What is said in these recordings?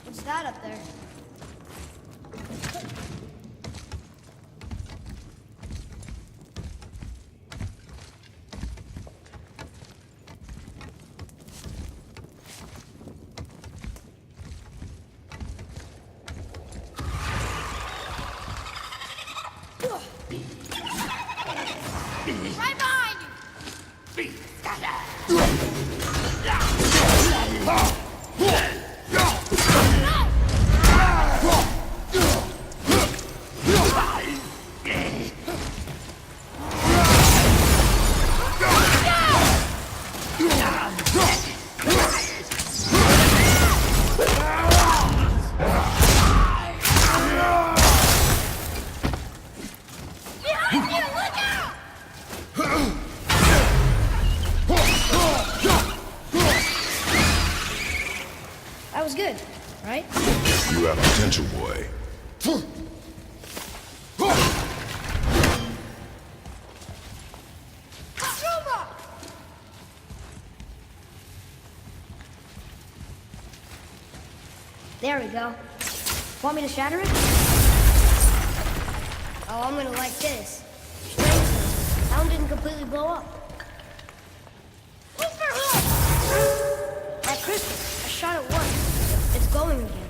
What's that up there? Right behind Behind you! Look out! That was good, right? You have potential, boy. There we go. Want me to shatter it? Oh, I'm gonna like this. Strangely, that one didn't completely blow up. Who's for who? That crystal, I shot it once. It's glowing again.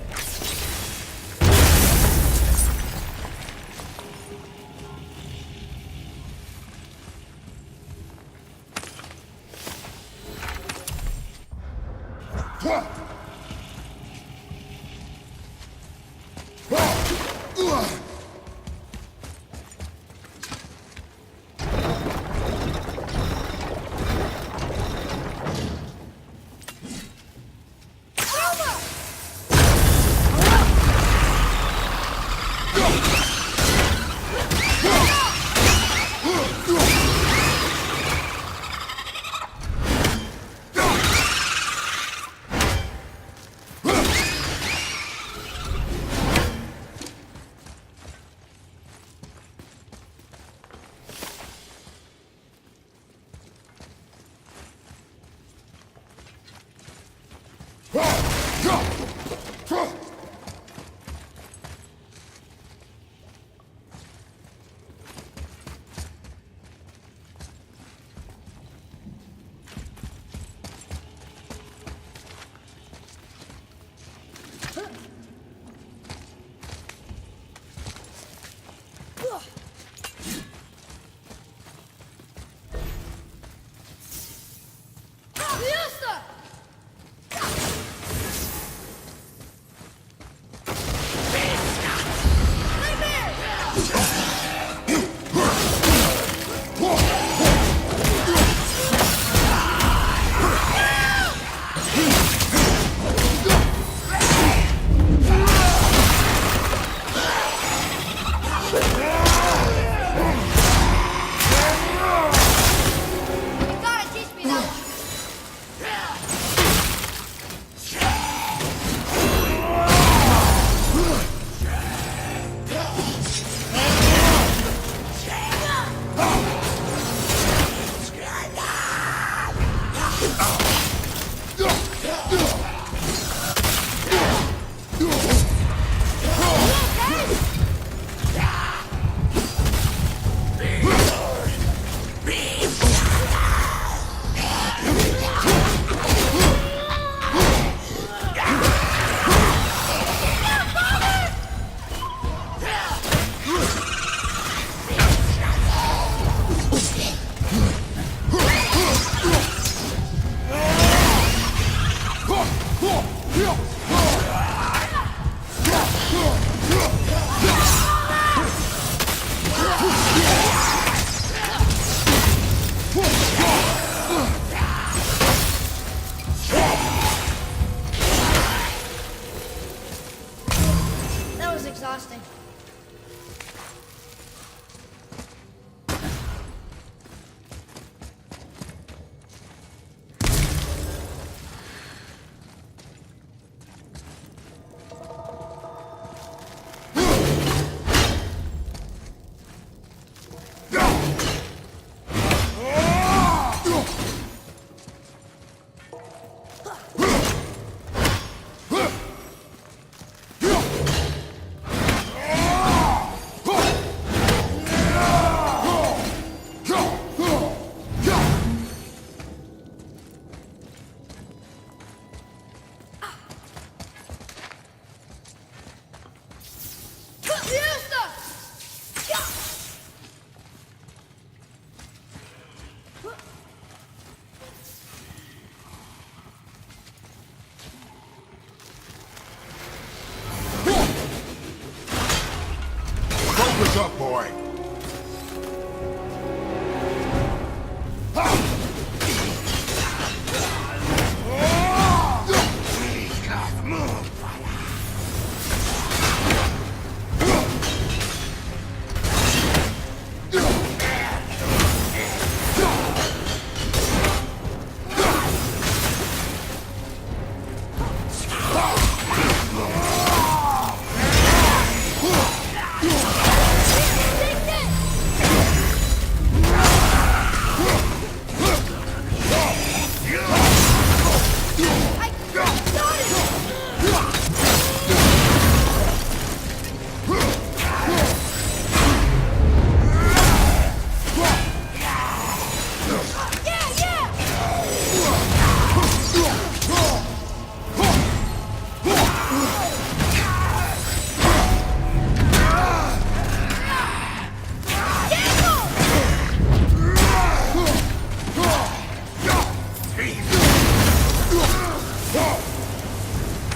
boy.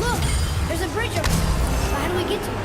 Look! There's a bridge over there. How do we get to it?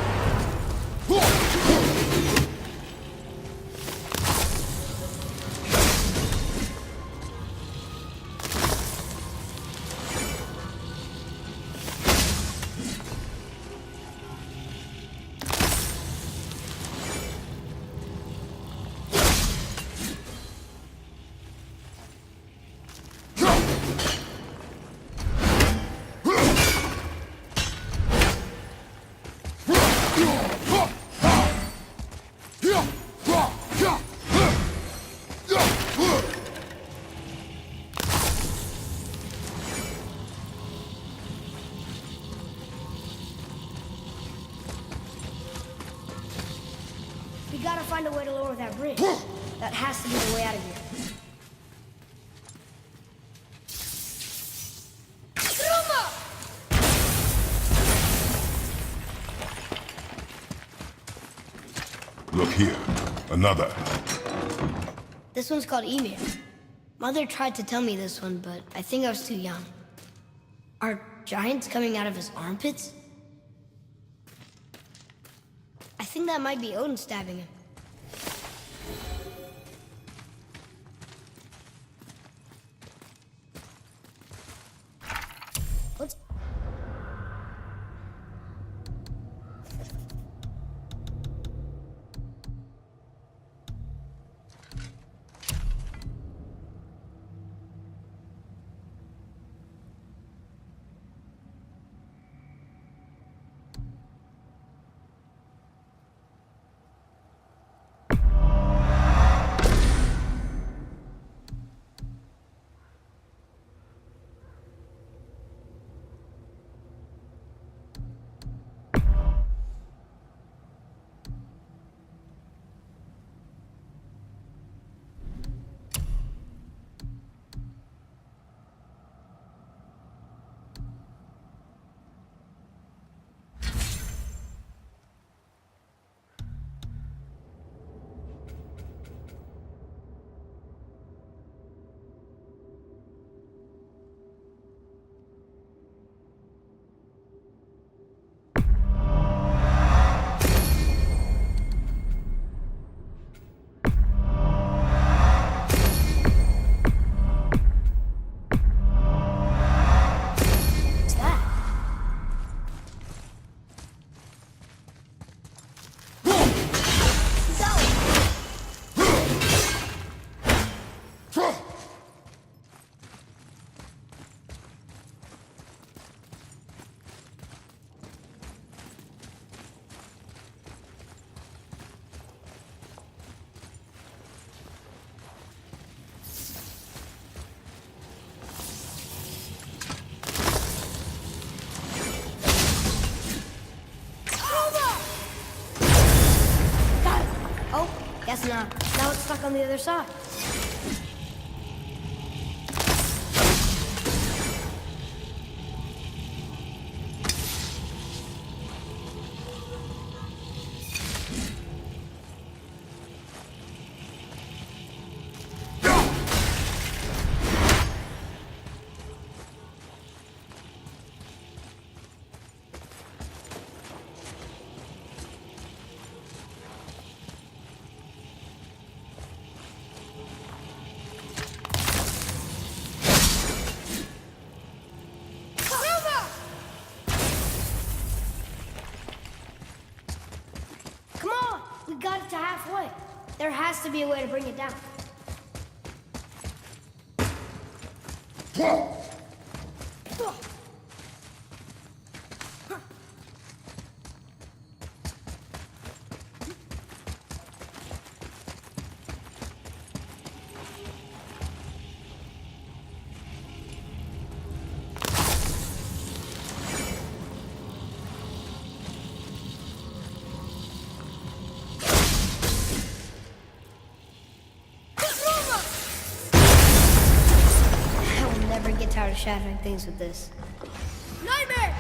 We gotta find a way to lower that bridge. That has to be the way out of here. Look here. Another. This one's called Emir. Mother tried to tell me this one, but I think I was too young. Are giants coming out of his armpits? I think that might be Odin stabbing him. Let's... Guess not. Now it's stuck on the other side. to be a way to bring it down. I will never get tired of shattering things with this. Nightmare!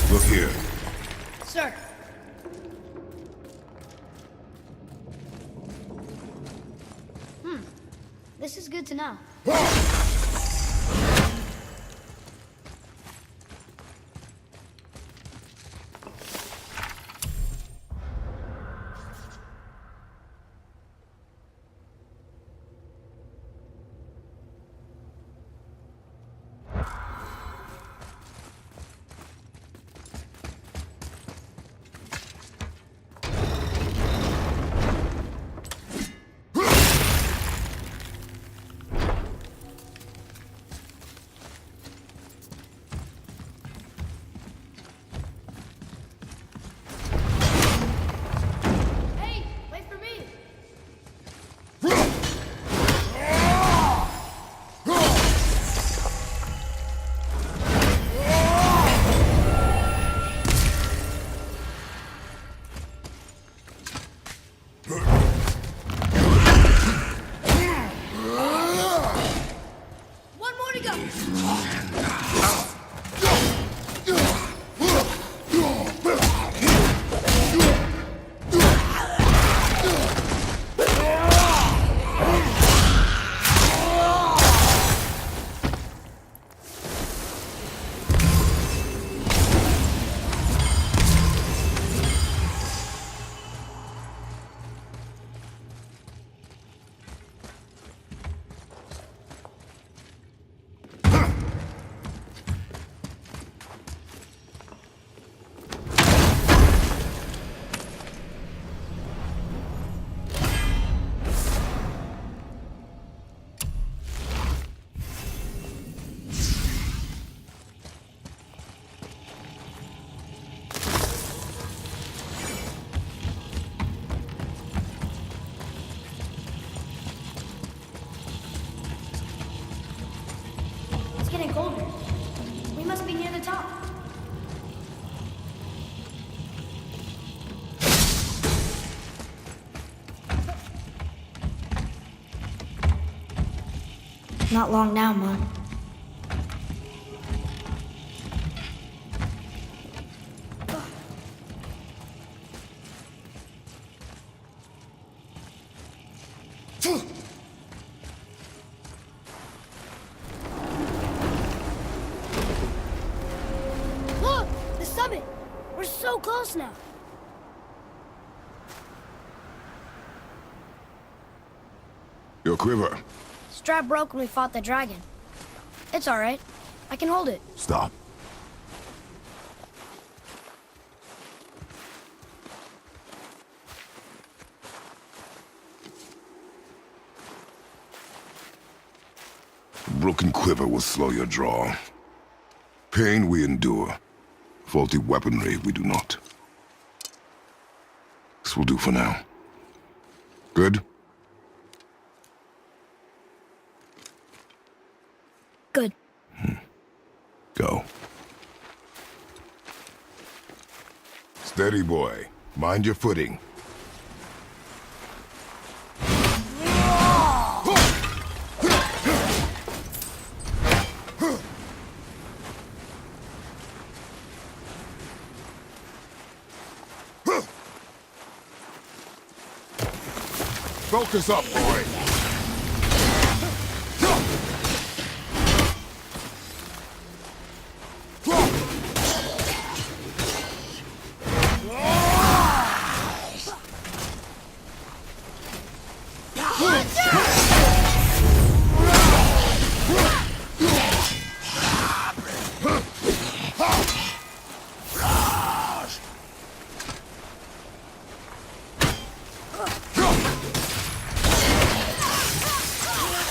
Look here. Sir. This is good to know. Hey, wait for me! One more to go! It's getting colder. We must be near the top. Not long now, Mom. Look! The summit! We're so close now. Your quiver. Strap broke when we fought the dragon. It's alright. I can hold it. Stop. A broken quiver will slow your draw. Pain we endure. Faulty weaponry we do not. This will do for now. Good? Good. Go. Steady, boy. Mind your footing. Focus up, boy.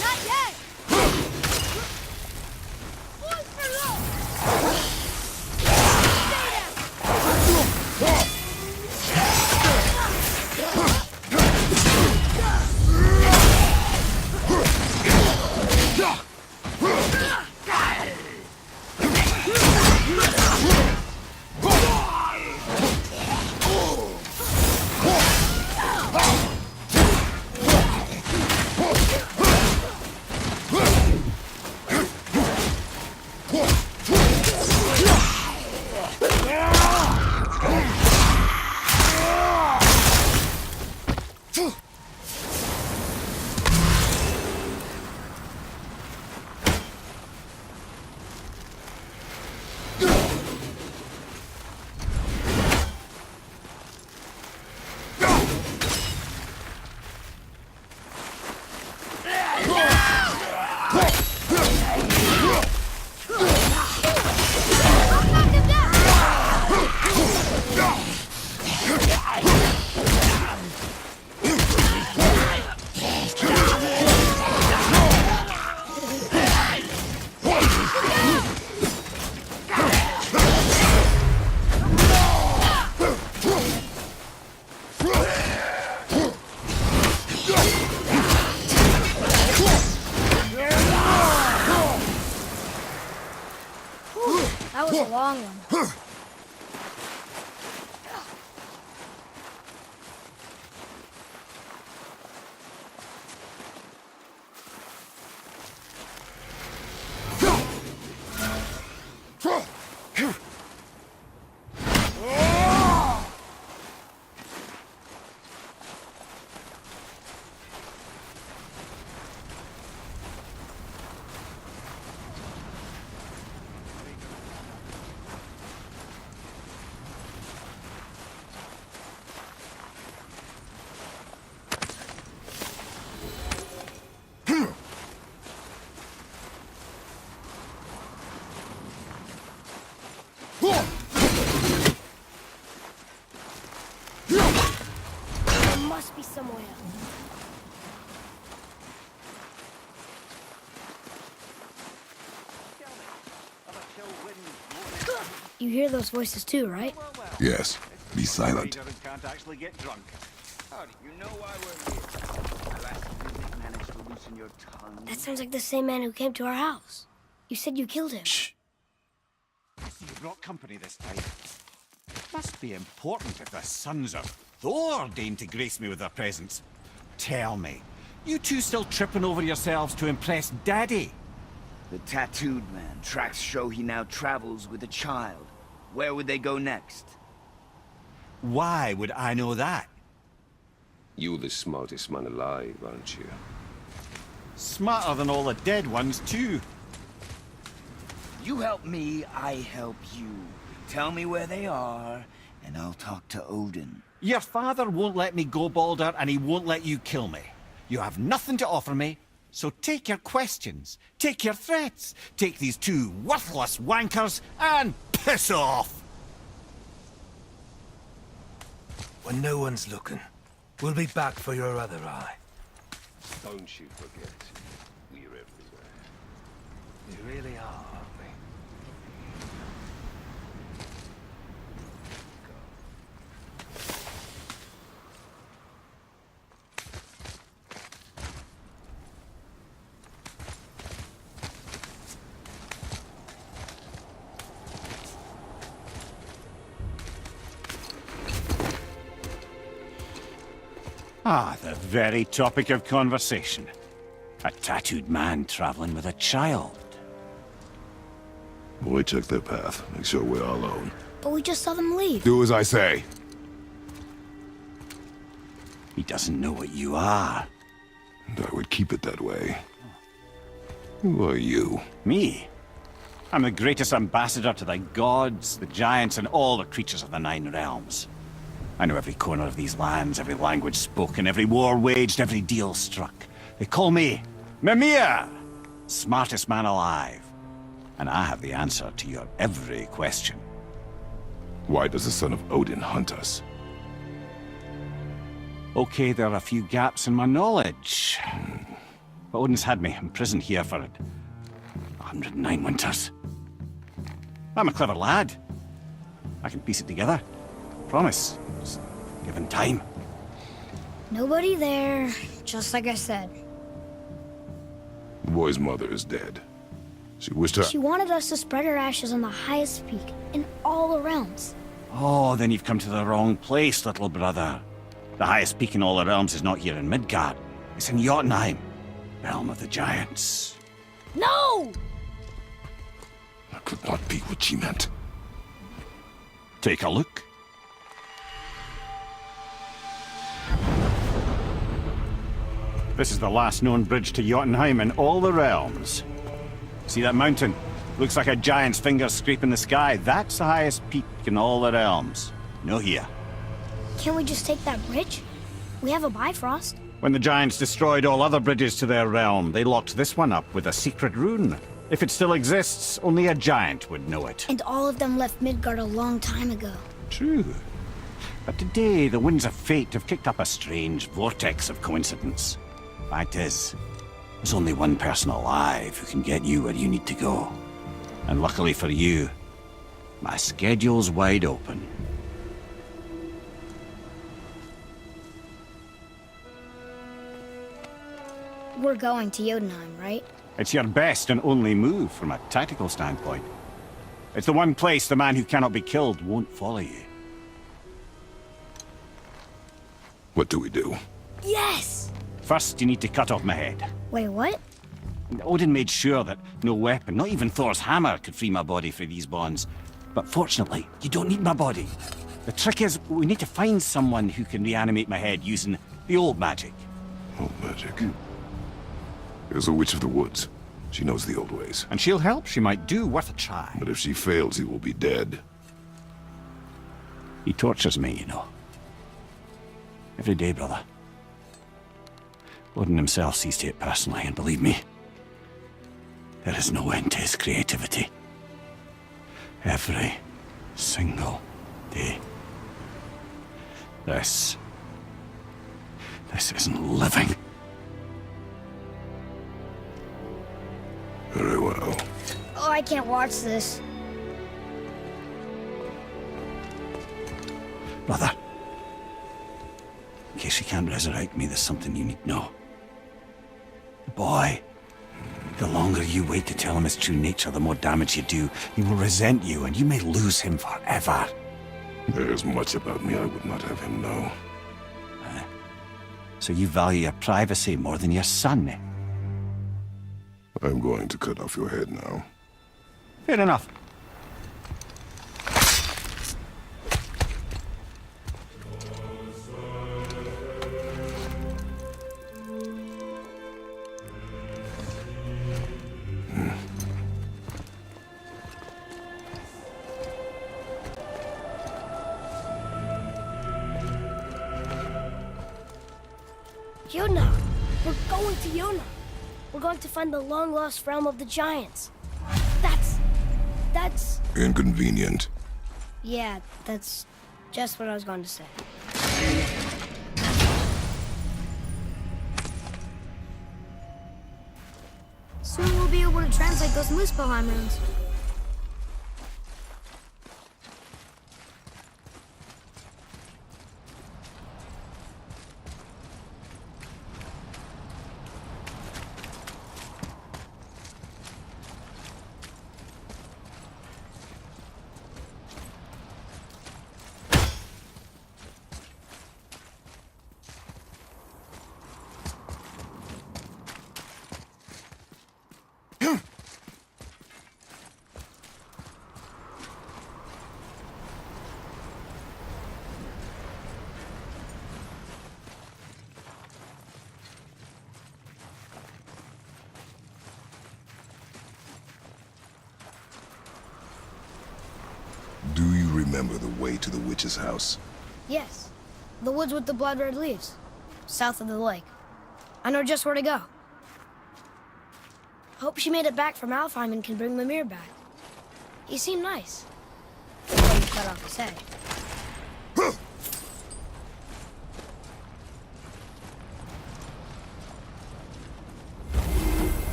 Not yet! One for low! Stay down! That was a long one. There must be some way out. You hear those voices too, right? Yes. Be silent. Can't actually get drunk. How do you know why we're here? Unless you managed to loosen your tongue. That sounds like the same man who came to our house. You said you killed him. Shh. You brought company this time. Must be important if the sons of Thor deign to grace me with their presence. Tell me, You two still tripping over yourselves to impress Daddy? The tattooed man. Tracks show he now travels with a child. Where would they go next? Why would I know that? You're the smartest man alive, aren't you? Smarter than all the dead ones, too. You help me, I help you. Tell me where they are, and I'll talk to Odin. Your father won't let me go, Balder, and he won't let you kill me. You have nothing to offer me, so take your questions, take your threats, take these two worthless wankers, and piss off! When no one's looking, we'll be back for your other eye. Don't you forget, we're everywhere. You really are, aren't we? Ah, the very topic of conversation. A tattooed man traveling with a child. Boy, check their path. Make sure we're all alone. But we just saw them leave. Do as I say. He doesn't know what you are. And I would keep it that way. Who are you? Me? I'm the greatest ambassador to the gods, the giants, and all the creatures of the Nine Realms. I know every corner of these lands, every language spoken, every war waged, every deal struck. They call me Mimir, smartest man alive. And I have the answer to your every question. Why does the son of Odin hunt us? Okay, there are a few gaps in my knowledge. But Odin's had me imprisoned here for 109 winters. I'm a clever lad. I can piece it together. Promise. Just given time. Nobody there, just like I said. The boy's mother is dead. She wished her... She wanted us to spread her ashes on the highest peak in all the realms. Oh, then you've come to the wrong place, little brother. The highest peak in all the realms is not here in Midgard. It's in Jotunheim, realm of the giants. No! That could not be what she meant. Take a look. This is the last known bridge to Jotunheim in all the realms. See that mountain? Looks like a giant's finger scraping the sky. That's the highest peak in all the realms. No here. Can't we just take that bridge? We have a Bifrost. When the giants destroyed all other bridges to their realm, they locked this one up with a secret rune. If it still exists, only a giant would know it. And all of them left Midgard a long time ago. True. But today, the winds of fate have kicked up a strange vortex of coincidence. Fact is, there's only one person alive who can get you where you need to go. And luckily for you, my schedule's wide open. We're going to Jotunheim, right? It's your best and only move from a tactical standpoint. It's the one place the man who cannot be killed won't follow you. What do we do? Yes! First, you need to cut off my head. Wait, what? Odin made sure that no weapon, not even Thor's hammer, could free my body from these bonds. But fortunately, you don't need my body. The trick is, we need to find someone who can reanimate my head using the old magic. Old magic. There's a witch of the woods. She knows the old ways. And she'll help, she might do, worth a try. But if she fails, he will be dead. He tortures me, you know. Every day, brother. Odin himself sees to it personally, and believe me, there is no end to his creativity. Every single day. This isn't living. Very well. Oh, I can't watch this. Brother, in case you can't resurrect me, there's something you need to know. The boy, the longer you wait to tell him his true nature, the more damage you do. He will resent you, and you may lose him forever. There's much about me I would not have him know. So you value your privacy more than your son, eh? I'm going to cut off your head now. Fair enough. Yuna! We're going to Yuna! We're going to find the long-lost realm of the Giants. That's... Inconvenient. Yeah, that's just what I was going to say. Soon we'll be able to translate those Muspelheim runes. Do you remember the way to the witch's house? Yes. The woods with the blood-red leaves. South of the lake. I know just where to go. Hope she made it back from Alfheim and can bring Mimir back. He seemed nice. Until you cut off his head.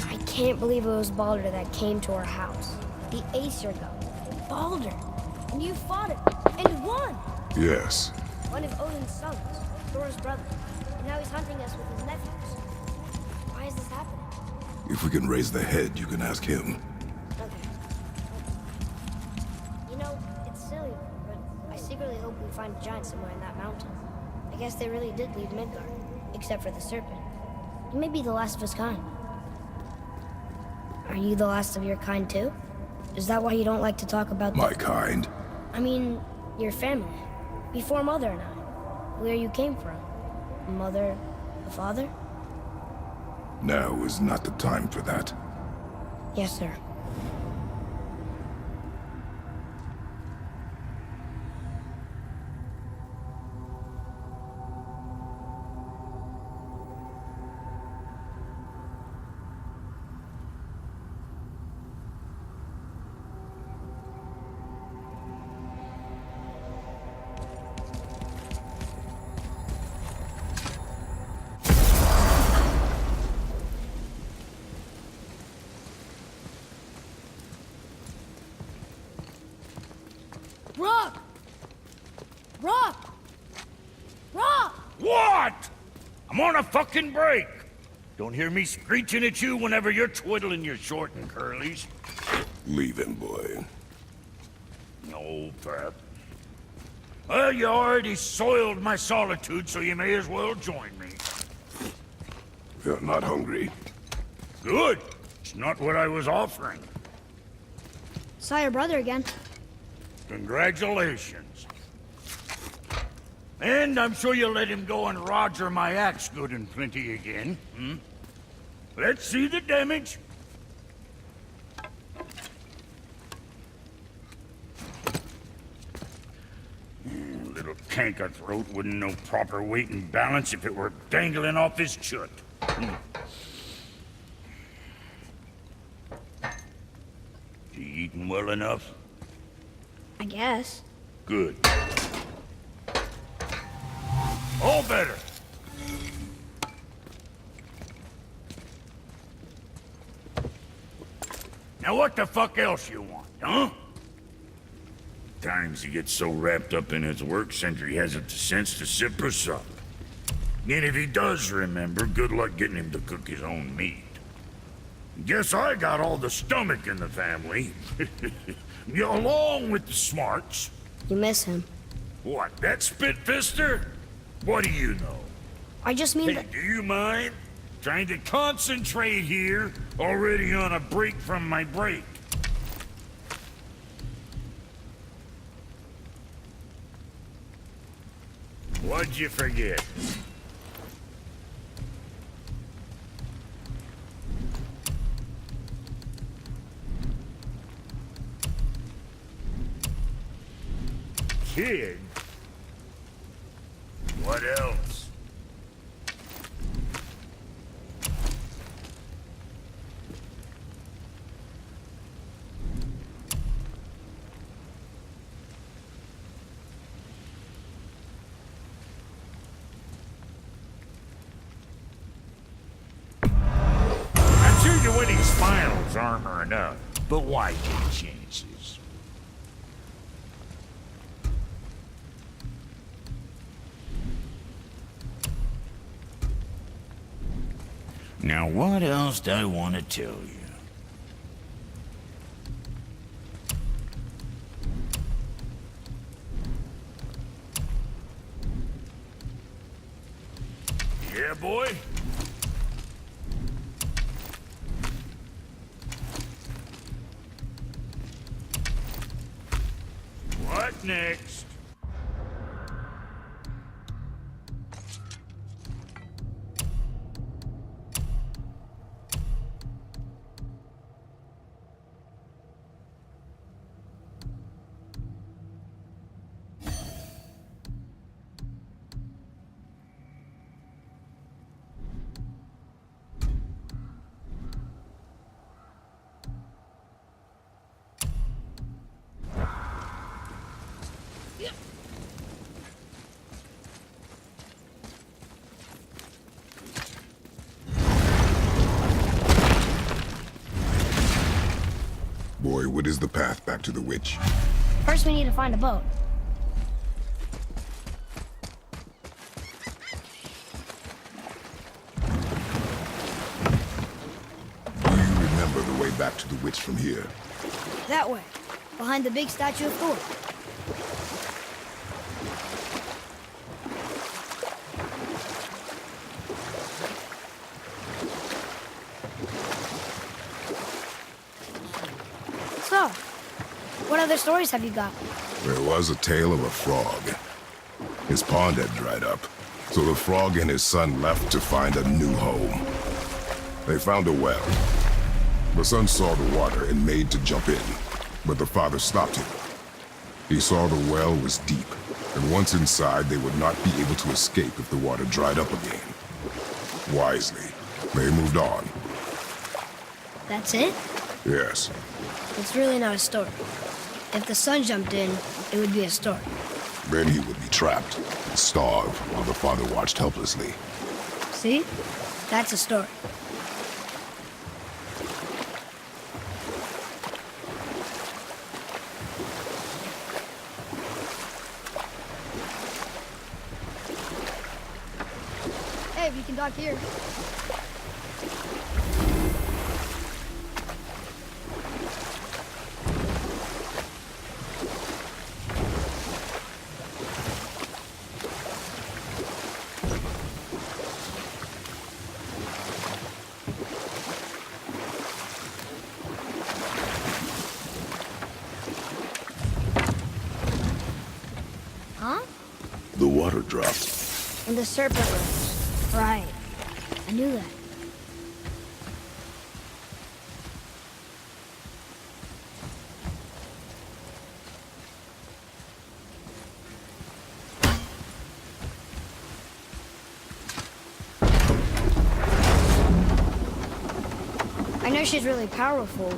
I can't believe it was Baldur that came to our house. The Aesir god. Baldur! And you fought him, and won! Yes. One of Odin's sons, Thor's brother. And now he's hunting us with his nephews. Why is this happening? If we can raise the head, you can ask him. Okay. You know, it's silly, but I secretly hope we find a giant somewhere in that mountain. I guess they really did leave Midgard, except for the serpent. He may be the last of his kind. Are you the last of your kind too? Is that why you don't like to talk about My kind. I mean, your family. Before Mother and I. Where you came from. Mother, the father? Now is not the time for that. Yes, sir. Rock! Rock! Rock! What? I'm on a fucking break. Don't hear me screeching at you whenever you're twiddling your short and curlies. Leave him, boy. No, Pep. Well, you already soiled my solitude, so you may as well join me. You're not hungry. Good. It's not what I was offering. Saw your brother again. Congratulations. And I'm sure you'll let him go and Roger my axe good and plenty again, hmm? Let's see the damage. Little canker throat wouldn't know proper weight and balance if it were dangling off his chut. enough? I guess. Good. All better. Now what the fuck else you want, huh? Times he gets so wrapped up in his work, Sentry hasn't the sense to sip or sup. And if he does remember, good luck getting him to cook his own meat. Guess I got all the stomach in the family. Along with the smarts. You miss him. What, that spit-fister? What do you know? I just mean Hey, that... do you mind? Trying to concentrate here, already on a break from my break. What'd you forget? Kid? What else? I'm sure your winning spinals armor enough, but why take chances? Now, what else do I want to tell you? Yeah, boy? What next? Boy, what is the path back to the witch? First we need to find a boat. Do you remember the way back to the witch from here? That way, behind the big statue of Thor. So, what other stories have you got? There was a tale of a frog. His pond had dried up, so the frog and his son left to find a new home. They found a well. The son saw the water and made to jump in, but the father stopped him. He saw the well was deep, and once inside, they would not be able to escape if the water dried up again. Wisely, they moved on. That's it? Yes, It's really not a story. If the son jumped in, it would be a story. then he would be trapped and starve while the father watched helplessly. See? That's a story. Hey, we can dock here. Huh? The water dropped. And the serpent rose. Right. I knew that. I know she's really powerful,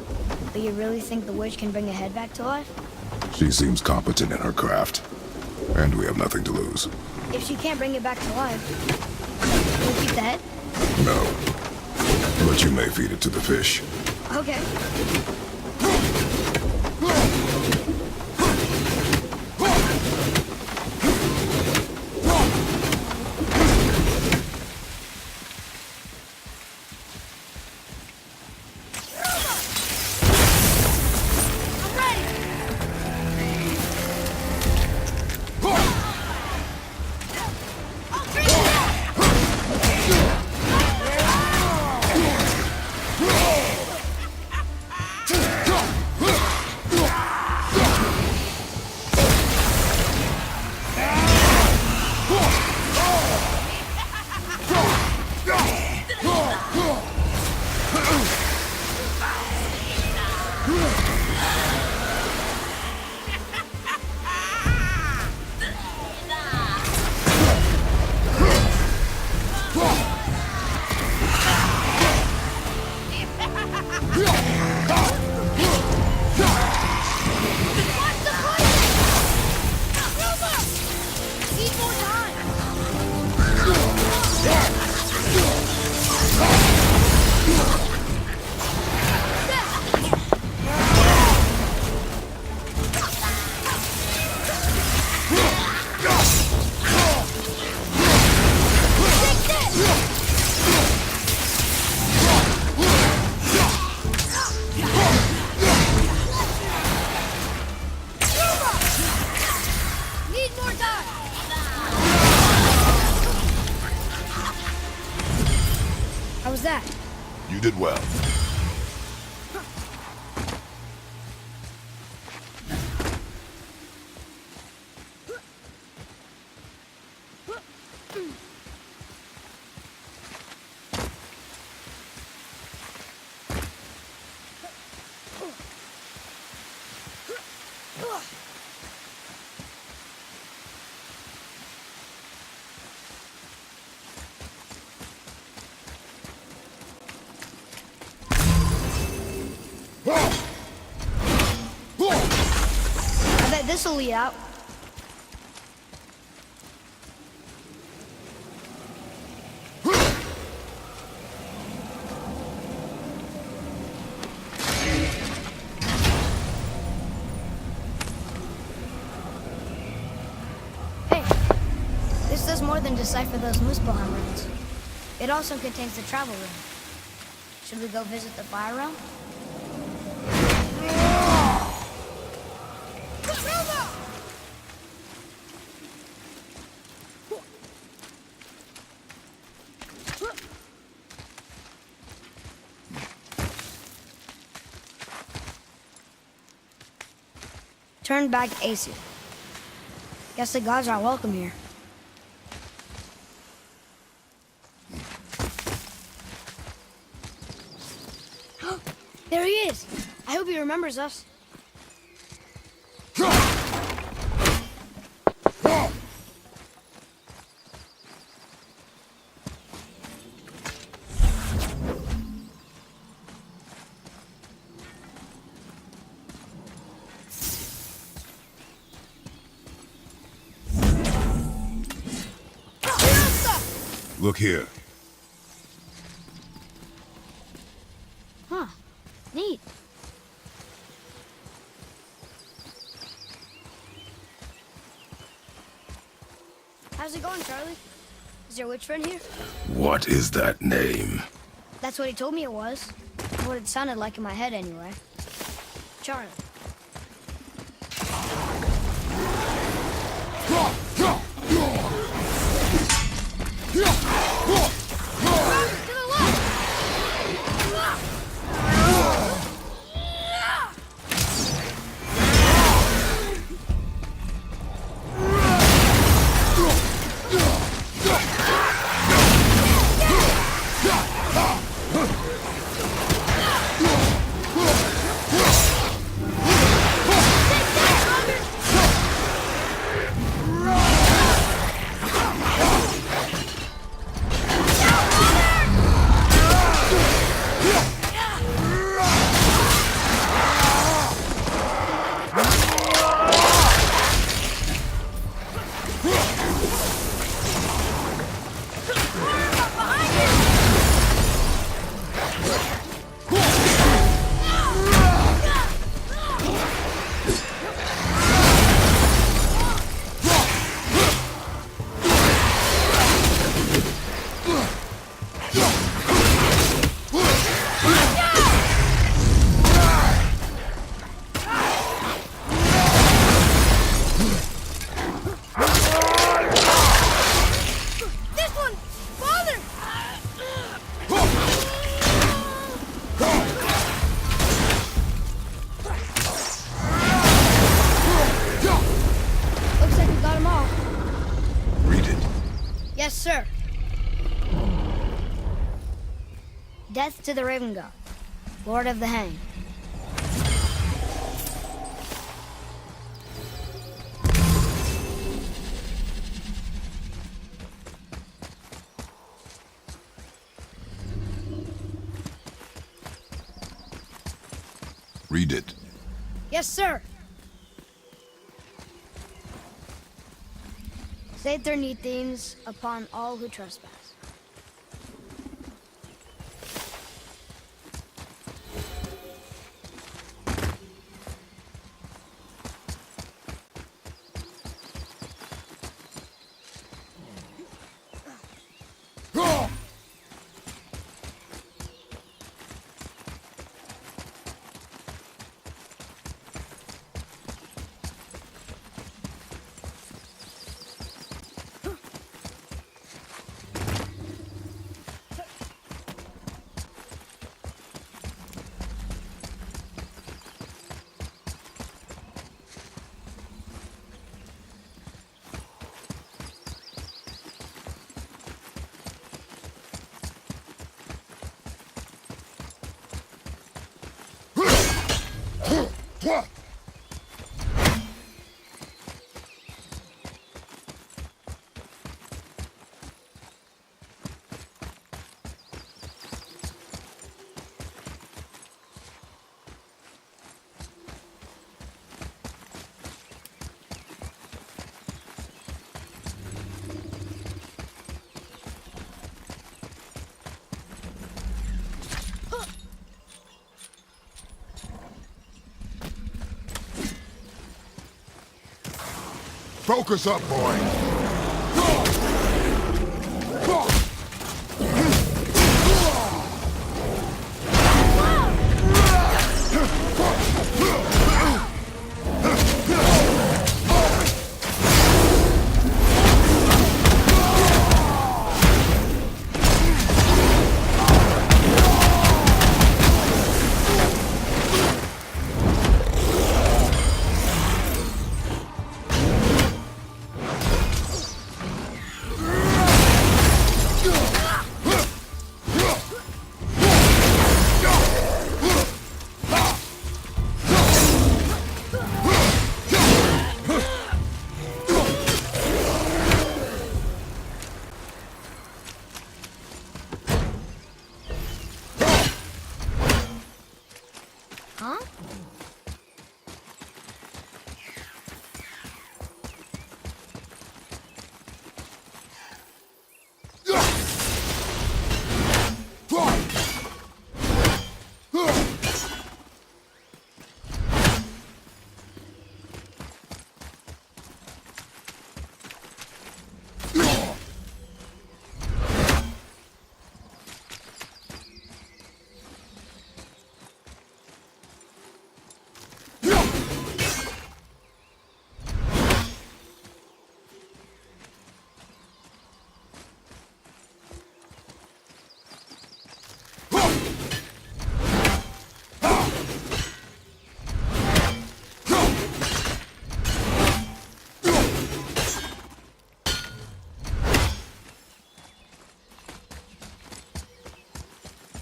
but But you really think the witch can bring a head back to life? She seems competent in her craft. And we have nothing to lose. If she can't bring it back to life, we'll keep the head? No. But you may feed it to the fish. Okay. How was that? You did well. I bet this'll lead out. Hey, this does more than decipher those Muspelheim runes. It also contains the travel rune. Should we go visit the fire realm? Turn back Aesir. Guess the gods aren't welcome here. There he is! I hope he remembers us. Look here. Huh. Neat. How's it going, Charlie? Is your witch friend here? What is that name? That's what he told me it was. What it sounded like in my head, anyway. Charlie. Yes, sir. Death to the Raven God, Lord of the Hang. Read it. Yes, sir. Say their need things upon all who trespass. Focus up, boy. Huh?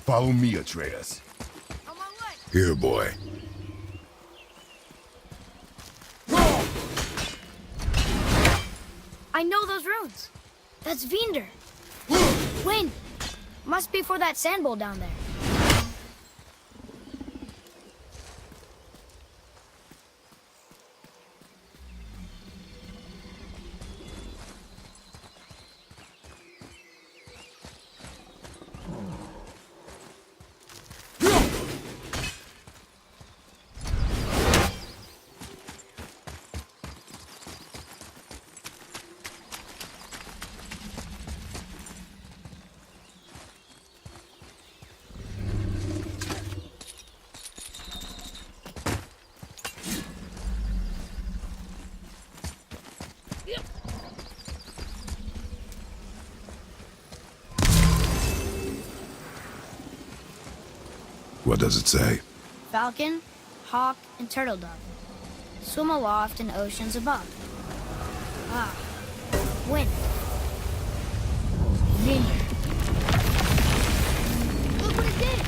Follow me, Atreus. On my way. Here, boy. I know those runes. That's Vinder. Wind. Must be for that sand bowl down there. What does it say? Falcon, hawk, and turtle dove. Swim aloft in oceans above. Ah, wind. Vineyard. Look what it did!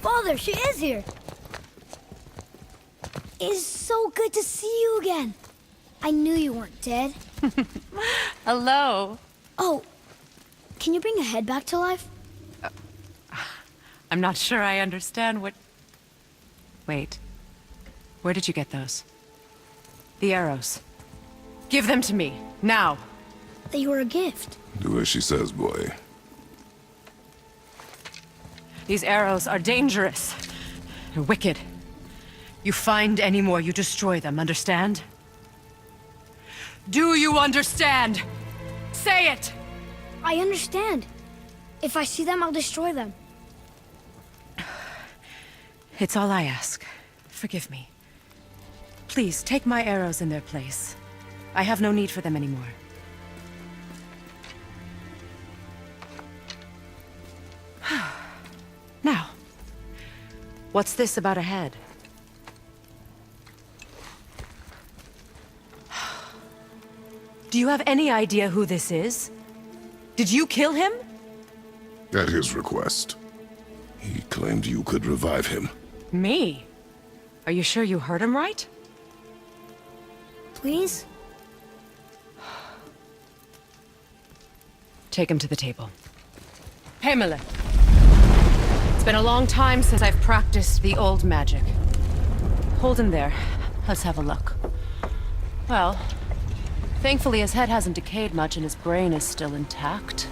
Father, she is here! It's so good to see you again. I knew you weren't dead. Hello. Oh, can you bring a head back to life? I'm not sure I understand what... Wait. Where did you get those? The arrows. Give them to me, now. They were a gift. Do as she says, boy. These arrows are dangerous. They're wicked. You find any more, you destroy them, understand? Do you understand? Say it! I understand. If I see them, I'll destroy them. It's all I ask. Forgive me. Please, take my arrows in their place. I have no need for them anymore. Now, what's this about a head? Do you have any idea who this is? Did you kill him? At his request. He claimed you could revive him. Me? Are you sure you heard him right? Please? Take him to the table. Pamela. It's been a long time since I've practiced the old magic. Hold him there. Let's have a look. Well, thankfully his head hasn't decayed much and his brain is still intact.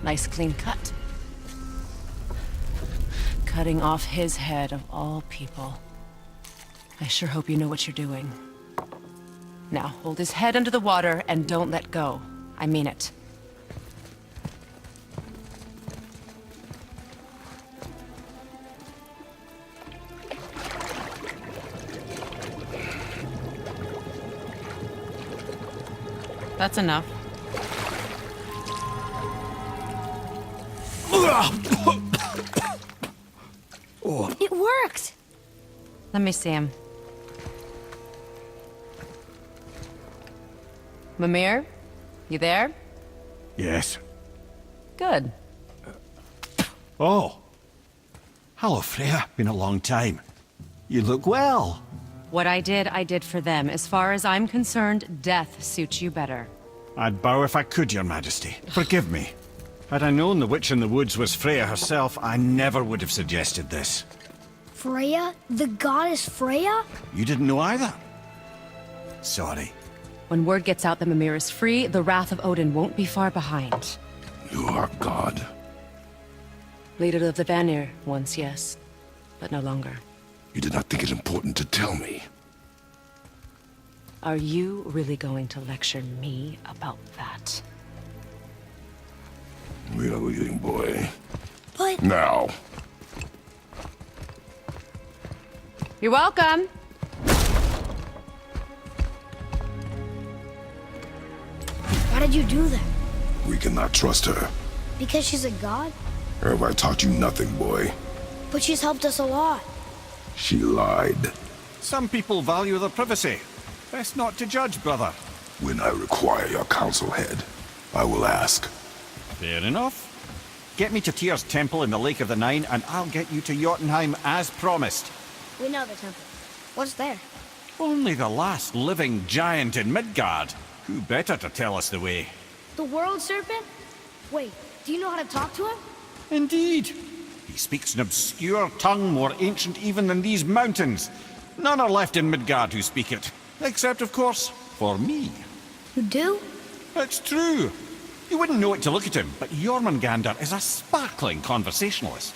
Nice clean cut. Cutting off his head of all people. I sure hope you know what you're doing. Now, hold his head under the water and don't let go. I mean it. That's enough. It worked! Let me see him. Mimir? You there? Yes. Good. Oh. Hello, Freya. Been a long time. You look well. What I did for them. As far as I'm concerned, death suits you better. I'd bow if I could, Your Majesty. Forgive me. Had I known the witch in the woods was Freya herself, I never would have suggested this. Freya? The goddess Freya? You didn't know either? Sorry. When word gets out that Mimir is free, the wrath of Odin won't be far behind. You are God. Leader of the Vanir, once, yes. But no longer. You did not think it important to tell me. Are you really going to lecture me about that? We are leaving, boy. But... Now. You're welcome! Why did you do that? We cannot trust her. Because she's a god? Or have I taught you nothing, boy? But she's helped us a lot. She lied. Some people value their privacy. Best not to judge, brother. When I require your counsel, head, I will ask. Fair enough. Get me to Tyr's temple in the Lake of the Nine, and I'll get you to Jotunheim as promised. We know the temple. What's there? Only the last living giant in Midgard. Who better to tell us the way? The World Serpent? Wait, do you know how to talk to him? Indeed. He speaks an obscure tongue more ancient even than these mountains. None are left in Midgard who speak it. Except, of course, for me. You do? It's true. You wouldn't know it to look at him, but Jormungandr is a sparkling conversationalist.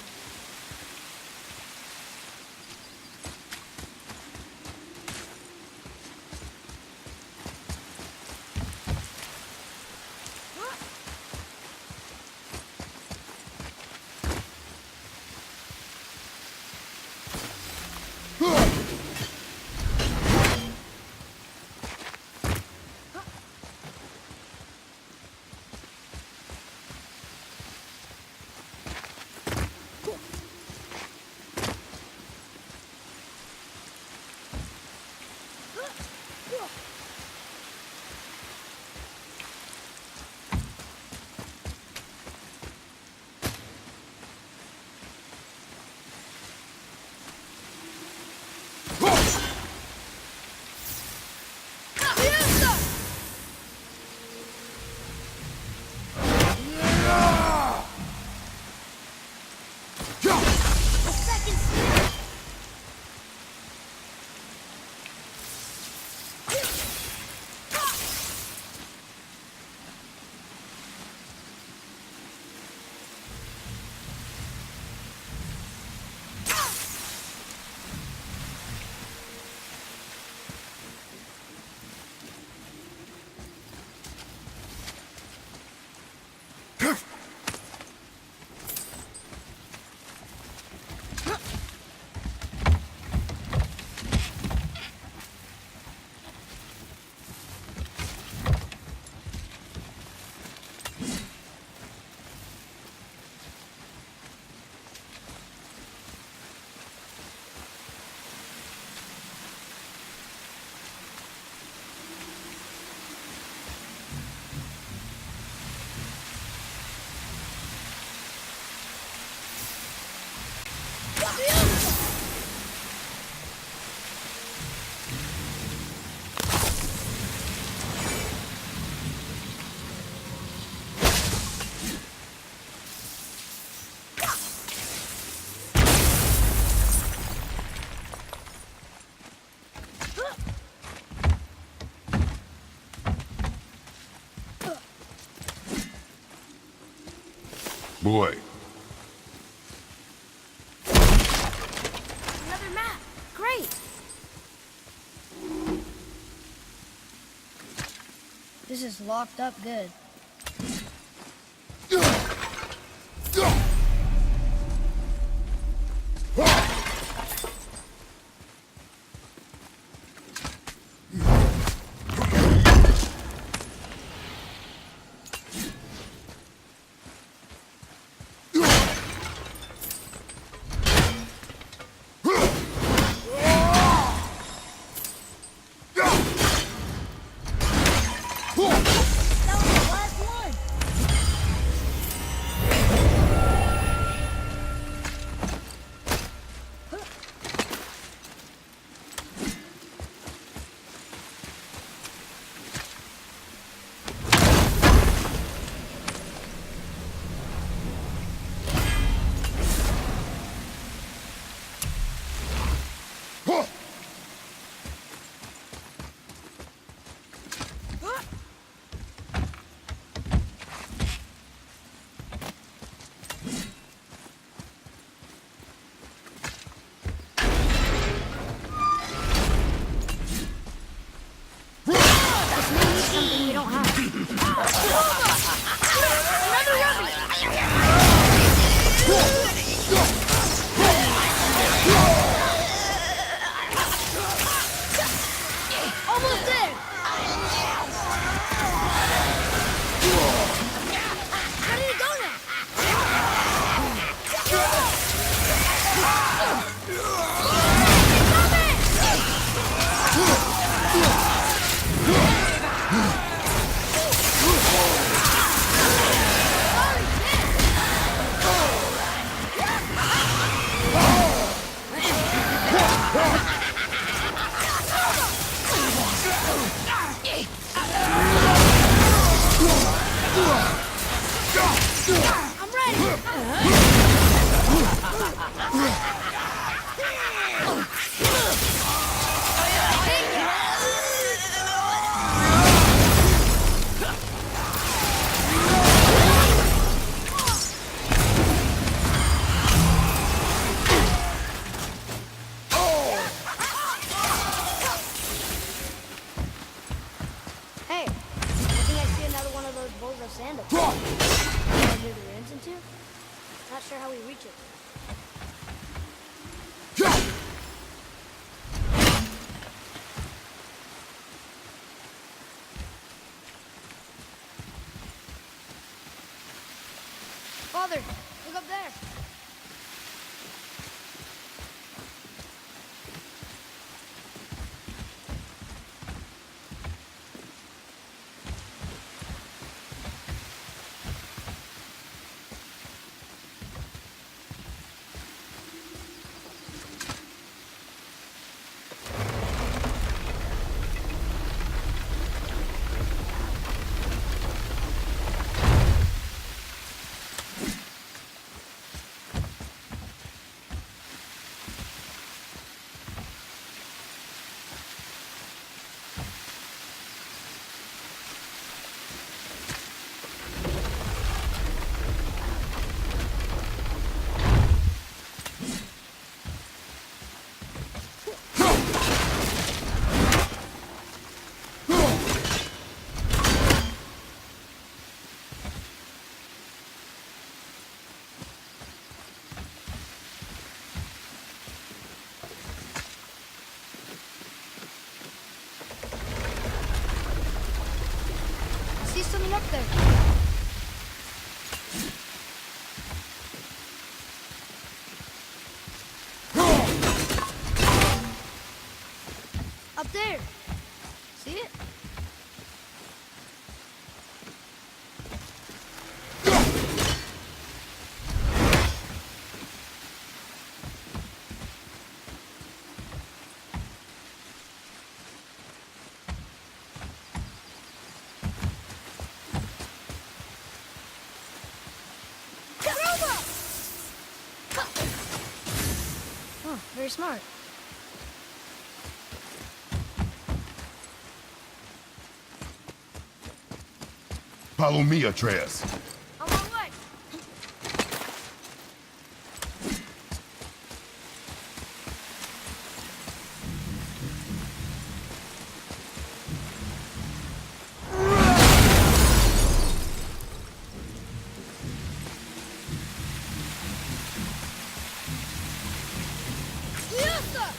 Boy, Another map. Great. This is locked up good. I'm ready! Hey, I think I see another one of those bowls of sand up there. Wanna move the ruins into? Not sure how we reach it. Father, look up there. I see something up there. Up there. See it? Oh, very smart. Follow me, Atreus. On my way. Yes, sir!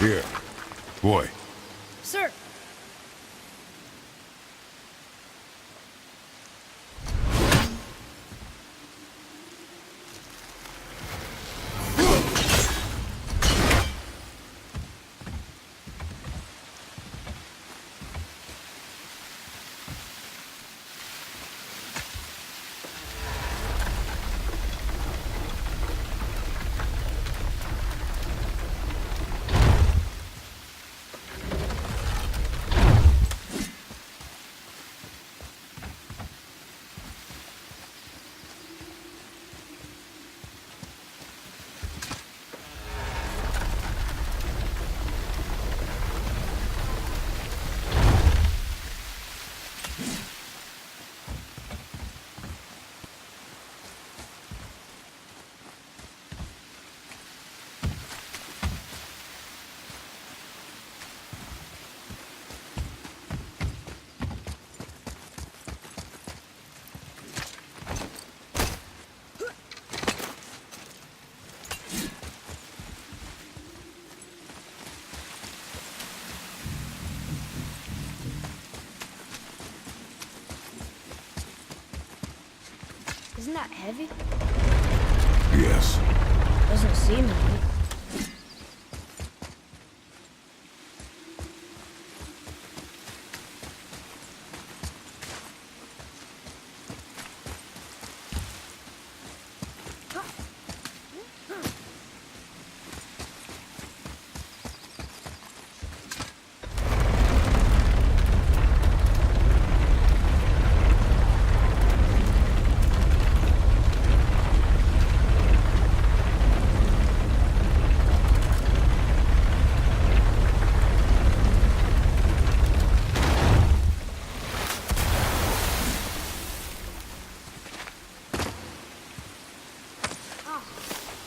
Here. Boy. Sir, that heavy? Yes. Doesn't seem heavy.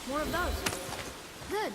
More of those. Good.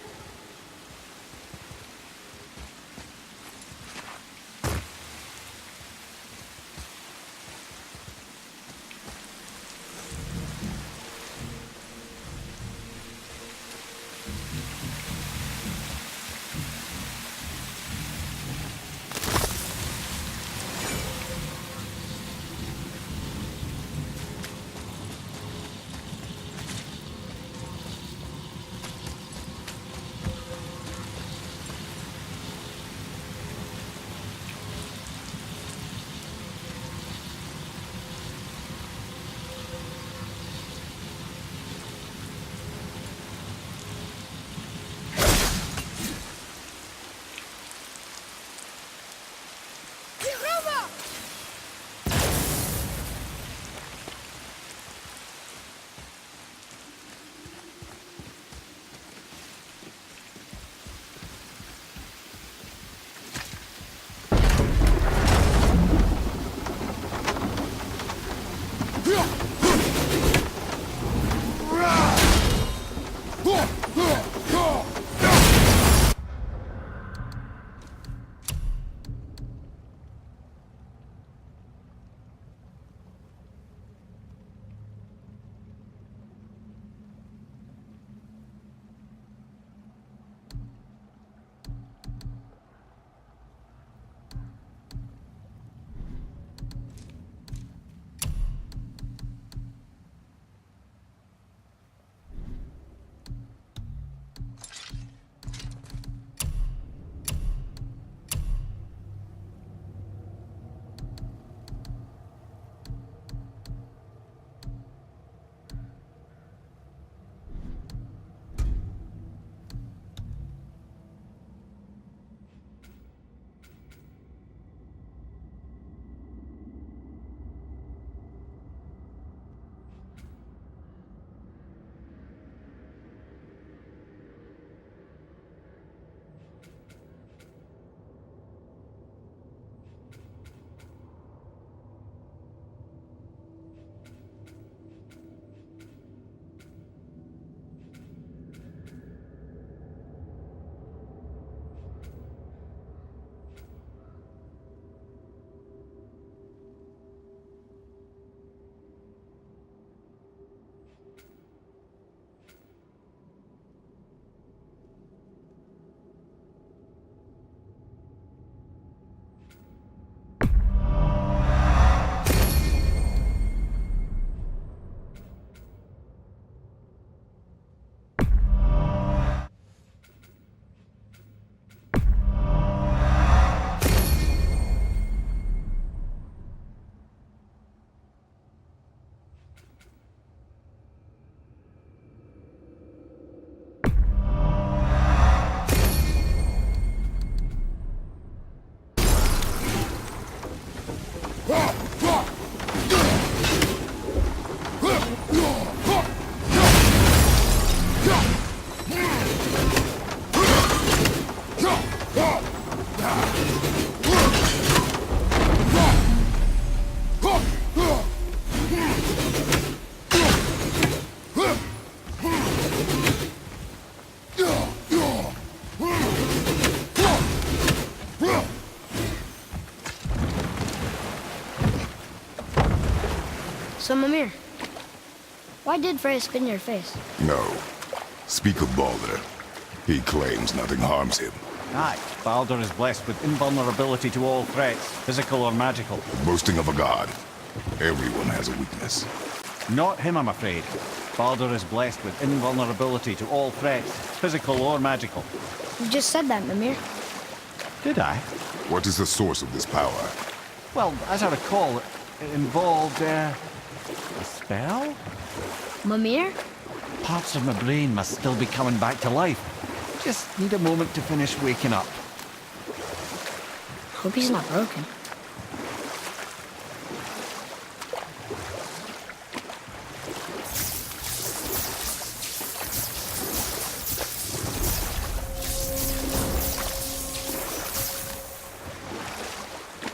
So, Mimir, why did Freya spit in your face? No. Speak of Baldur. He claims nothing harms him. Aye, Baldur is blessed with invulnerability to all threats, physical or magical. Boasting of a god. Everyone has a weakness. Not him, I'm afraid. Baldur is blessed with invulnerability to all threats, physical or magical. You just said that, Mimir. Did I? What is the source of this power? Well, as I recall, it involved, a spell? Mimir? Parts of my brain must still be coming back to life. Just need a moment to finish waking up. Hope he's not broken.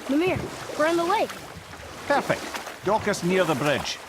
Mimir, we're on the lake. Perfect. Dock us near the bridge.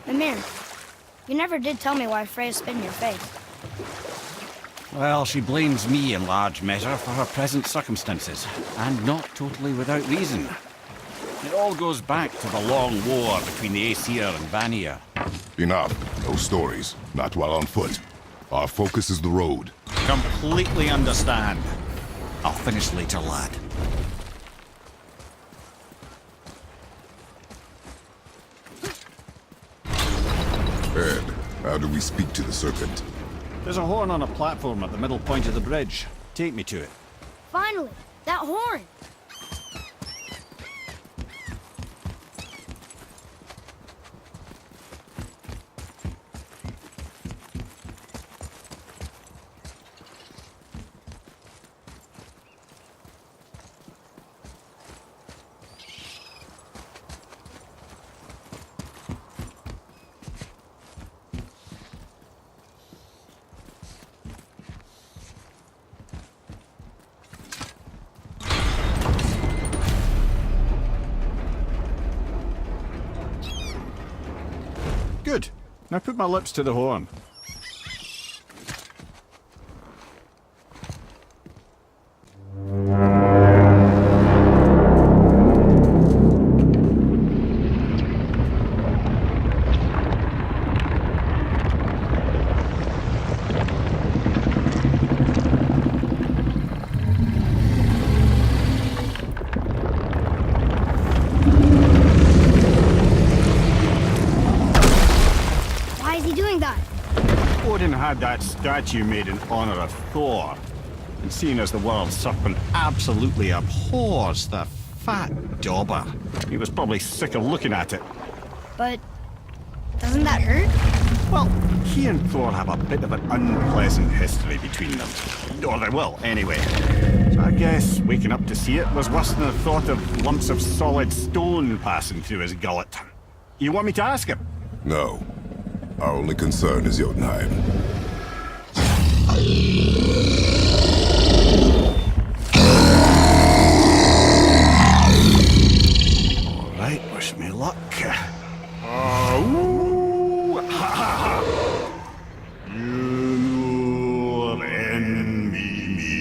Mimir, you never did tell me why Freya spit in your face. Well, she blames me in large measure for her present circumstances, and not totally without reason. It all goes back to the long war between the Aesir and Vanir. Enough. No stories. Not while on foot. Our focus is the road. Completely understand. I'll finish later, lad. Ed, how do we speak to the serpent? There's a horn on a platform at the middle point of the bridge. Take me to it. Finally, that horn! Good. Now put my lips to the horn. that? Odin had that statue made in honor of Thor. And seeing as the world serpent absolutely abhors the fat dauber, he was probably sick of looking at it. But doesn't that hurt? Well, he and Thor have a bit of an unpleasant history between them. Or they will, anyway. So I guess waking up to see it was worse than the thought of lumps of solid stone passing through his gullet. You want me to ask him? No. Our only concern is Jotunheim. All right, wish me luck. Ooh, ha, ha, ha. You envy me.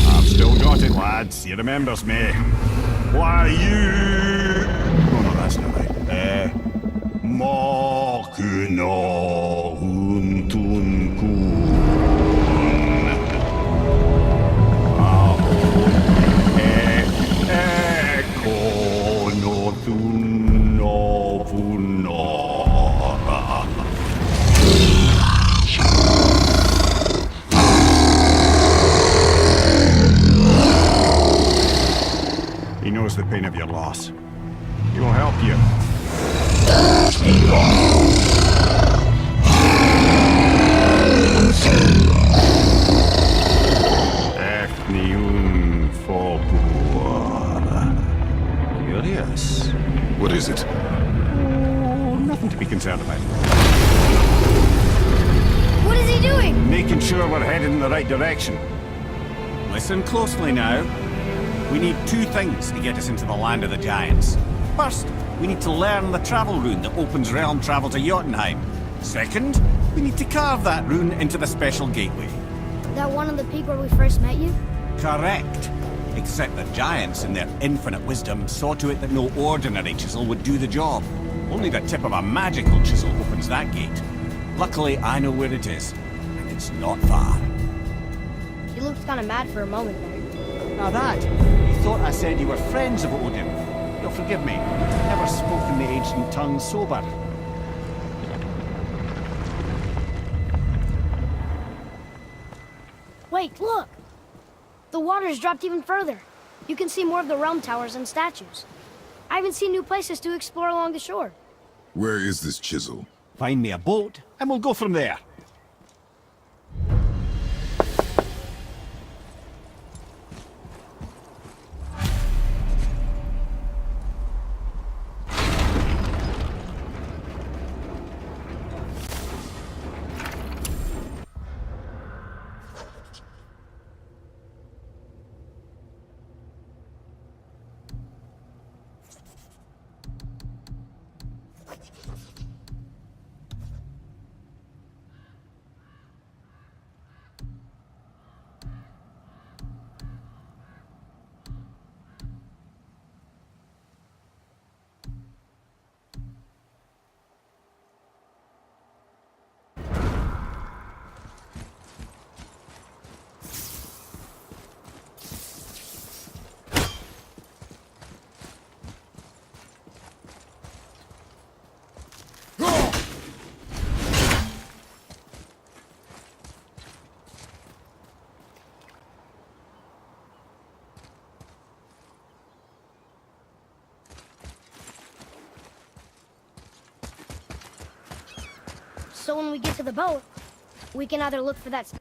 I've still got it, lads. He remembers me. Why you? Oh no, that's not right. Makuna huntun kun. He knows the pain of your loss. He will help you. Efniun Fobur. Curious. What is it? Oh, nothing to be concerned about. What is he doing? Making sure we're headed in the right direction. Listen closely now. We need two things to get us into the land of the giants. First, we need to learn the travel rune that opens realm travel to Jotunheim. Second, we need to carve that rune into the special gateway. That one on the peak where we first met you? Correct. Except the giants, in their infinite wisdom, saw to it that no ordinary chisel would do the job. Only the tip of a magical chisel opens that gate. Luckily, I know where it is, and it's not far. You looked kind of mad for a moment there. Now that, you thought I said you were friends of Odin. You'll forgive me. Never spoken the ancient tongue sober. Wait, look! The water's dropped even further. You can see more of the realm towers and statues. I even see new places to explore along the shore. Where is this chisel? Find me a boat, and we'll go from there. So when we get to the boat, we can either look for that...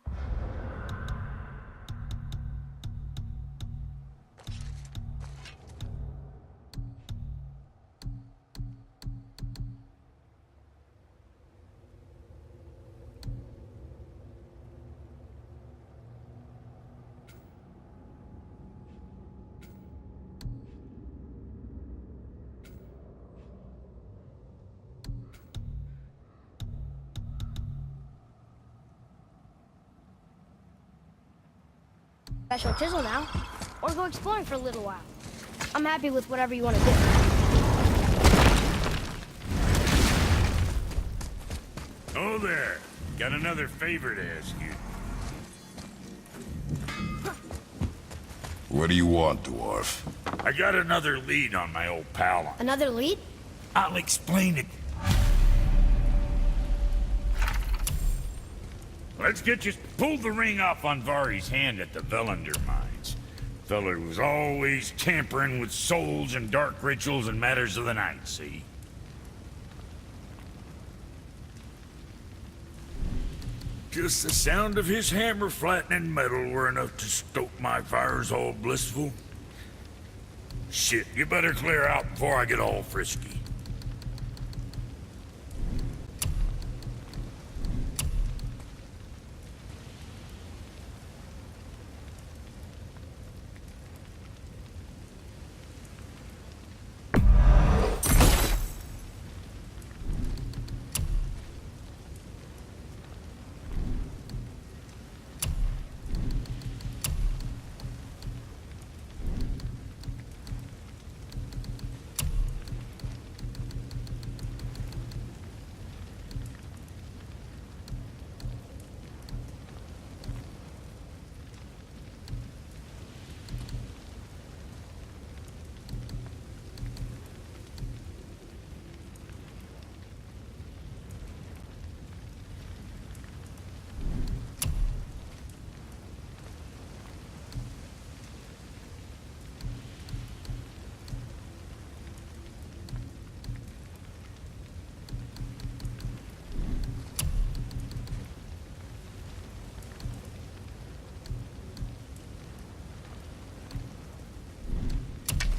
special chisel now, or go exploring for a little while. I'm happy with whatever you want to do. Oh there. Got another favor to ask you. What do you want, dwarf? I got another lead on my old pal. Another lead? I'll explain it. Let's get you... Pulled the ring off on Vari's hand at the Velander mines. Feller was always tampering with souls and dark rituals and matters of the night, see? Just the sound of his hammer flattening metal were enough to stoke my fires all blissful. Shit, you better clear out before I get all frisky.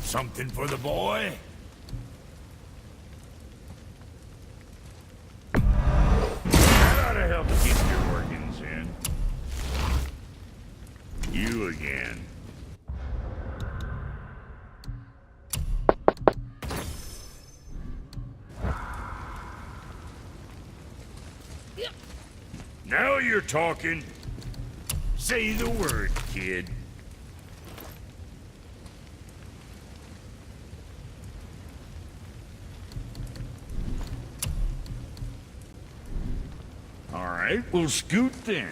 Something for the boy? That ought to help keep your organs in. You again. Now you're talking. Say the word, kid. All right, we'll scoot then.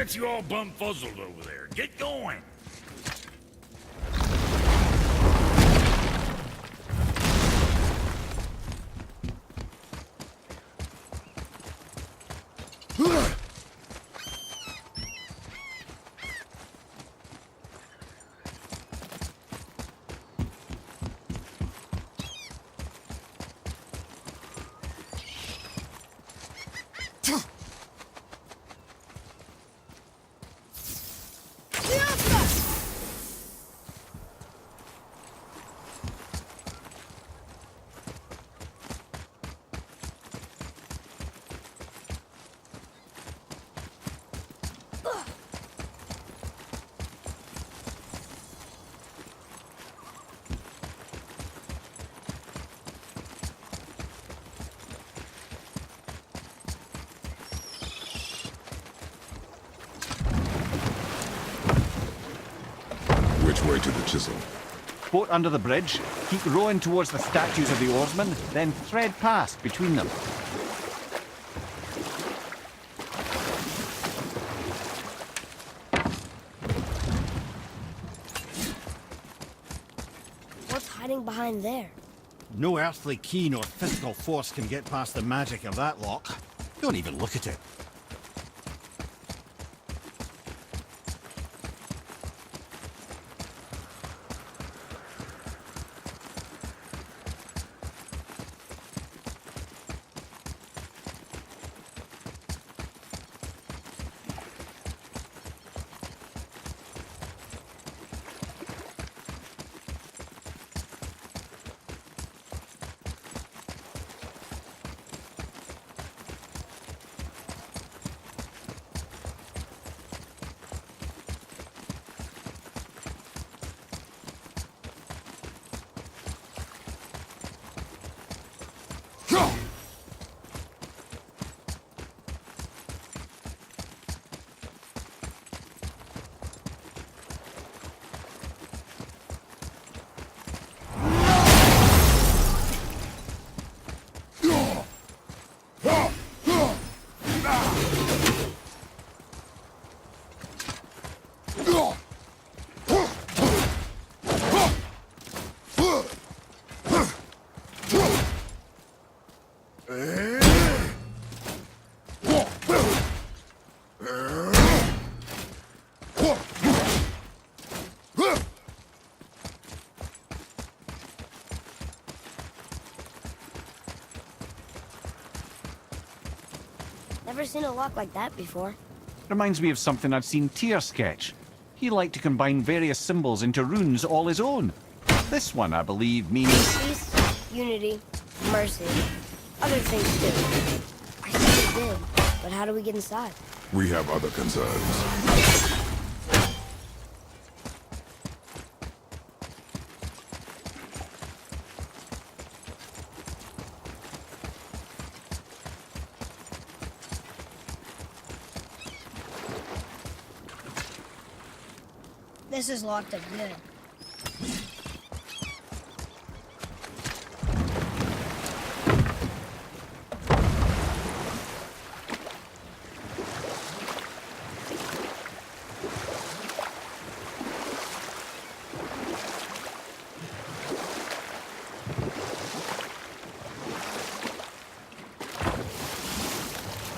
got you all bumfuzzled over there? Get going! Which way to the chisel? Boat under the bridge, keep rowing towards the statues of the oarsmen, then thread past between them. What's hiding behind there? No earthly key nor physical force can get past the magic of that lock. Don't even look at it. Never seen a lock like that before. Reminds me of something I'd seen Tyr sketch. He liked to combine various symbols into runes all his own. This one, I believe, means... Peace, unity, mercy. Other things too. I see they did, but how do we get inside? We have other concerns. This is locked up good.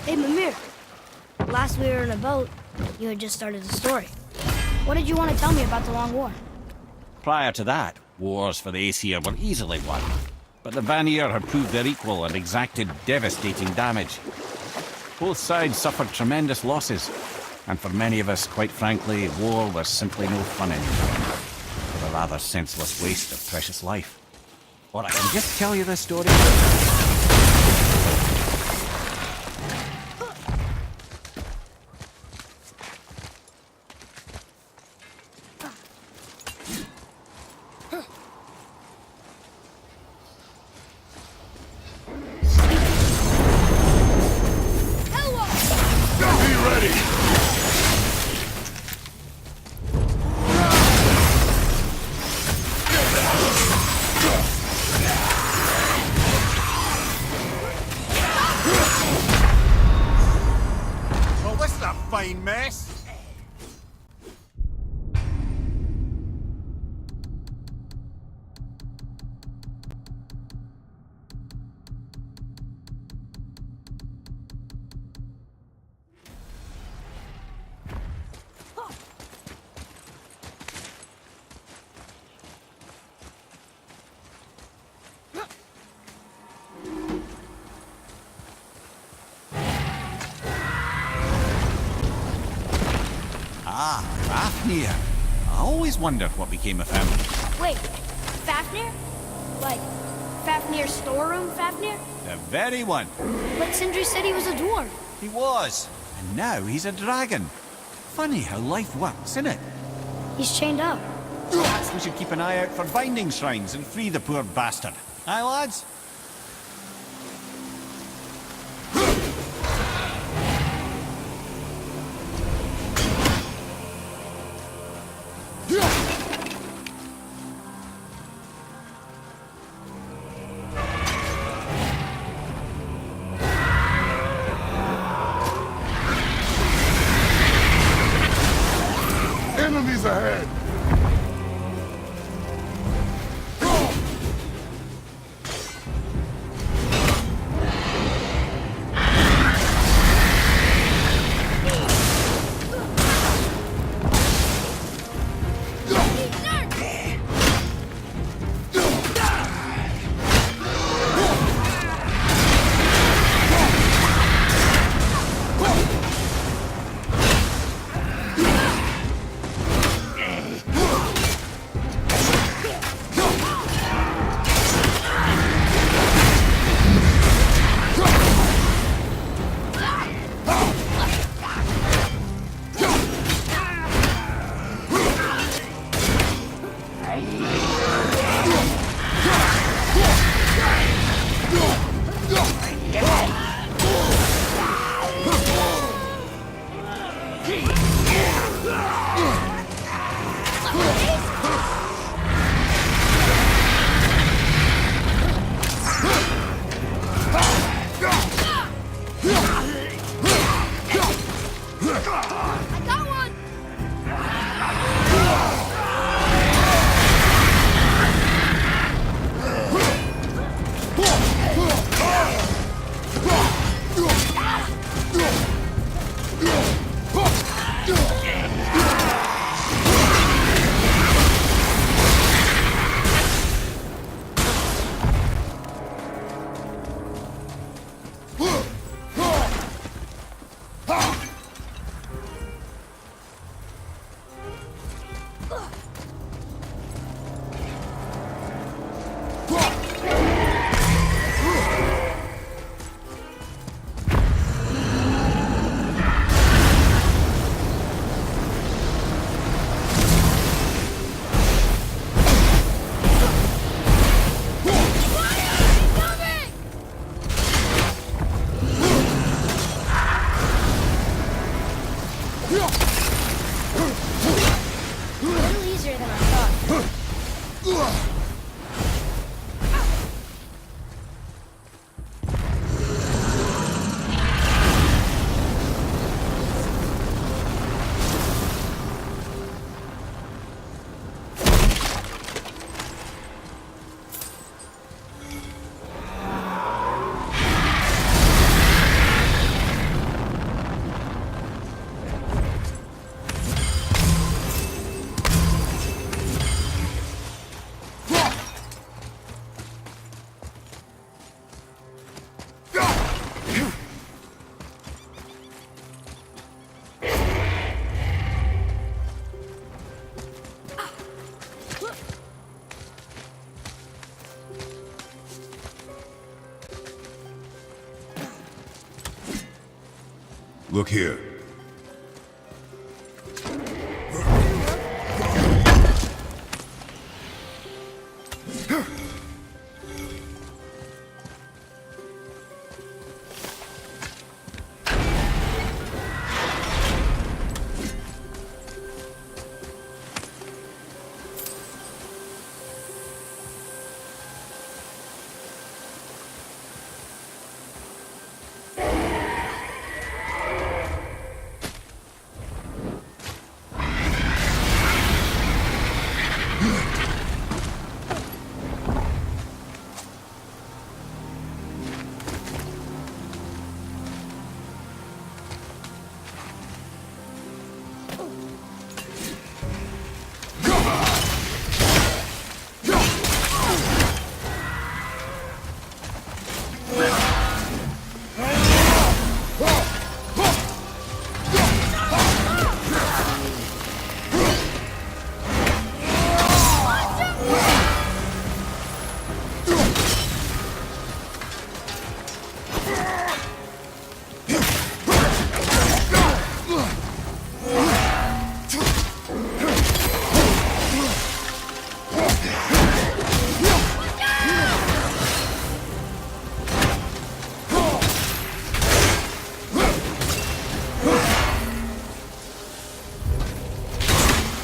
Hey, Mimir. Last we were in a boat, you had just started a story. What did you want to tell me about the Long War? Prior to that, wars for the Aesir were easily won. But the Vanir had proved their equal and exacted devastating damage. Both sides suffered tremendous losses, and for many of us, quite frankly, war was simply no fun anymore. But a rather senseless waste of precious life. Or I can just tell you this story. Ah, Fafnir. I always wondered what became of him. Wait, Fafnir? Like, Fafnir's storeroom Fafnir? The very one. But Sindri said he was a dwarf. He was. And now he's a dragon. Funny how life works, isn't it? He's chained up. Perhaps we should keep an eye out for binding shrines and free the poor bastard. Aye, lads? Enemies ahead! Look here.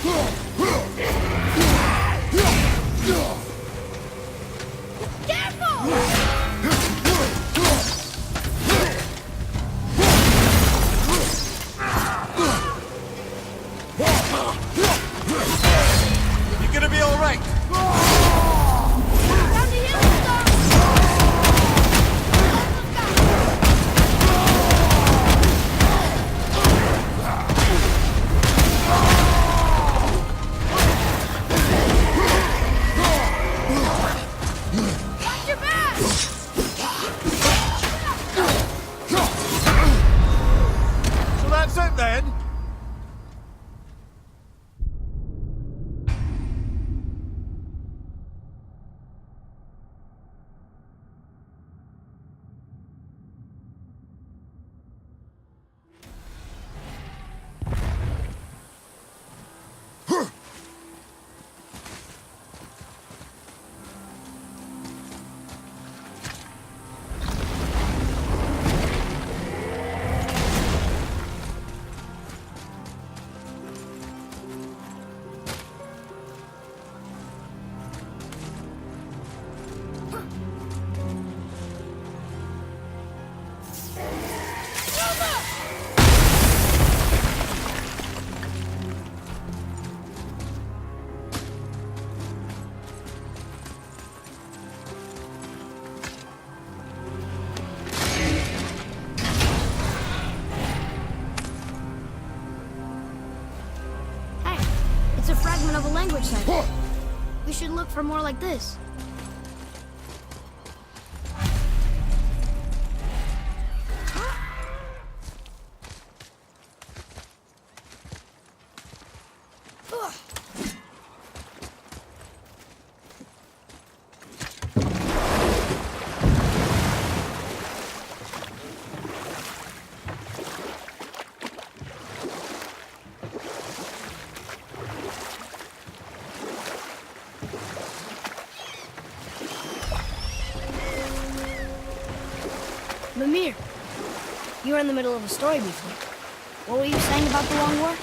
You gonna be all right? So that's it then? Hey, it's a fragment of a language cipher. We should look for more like this. Mimir, you were in the middle of a story before. What were you saying about the Long War?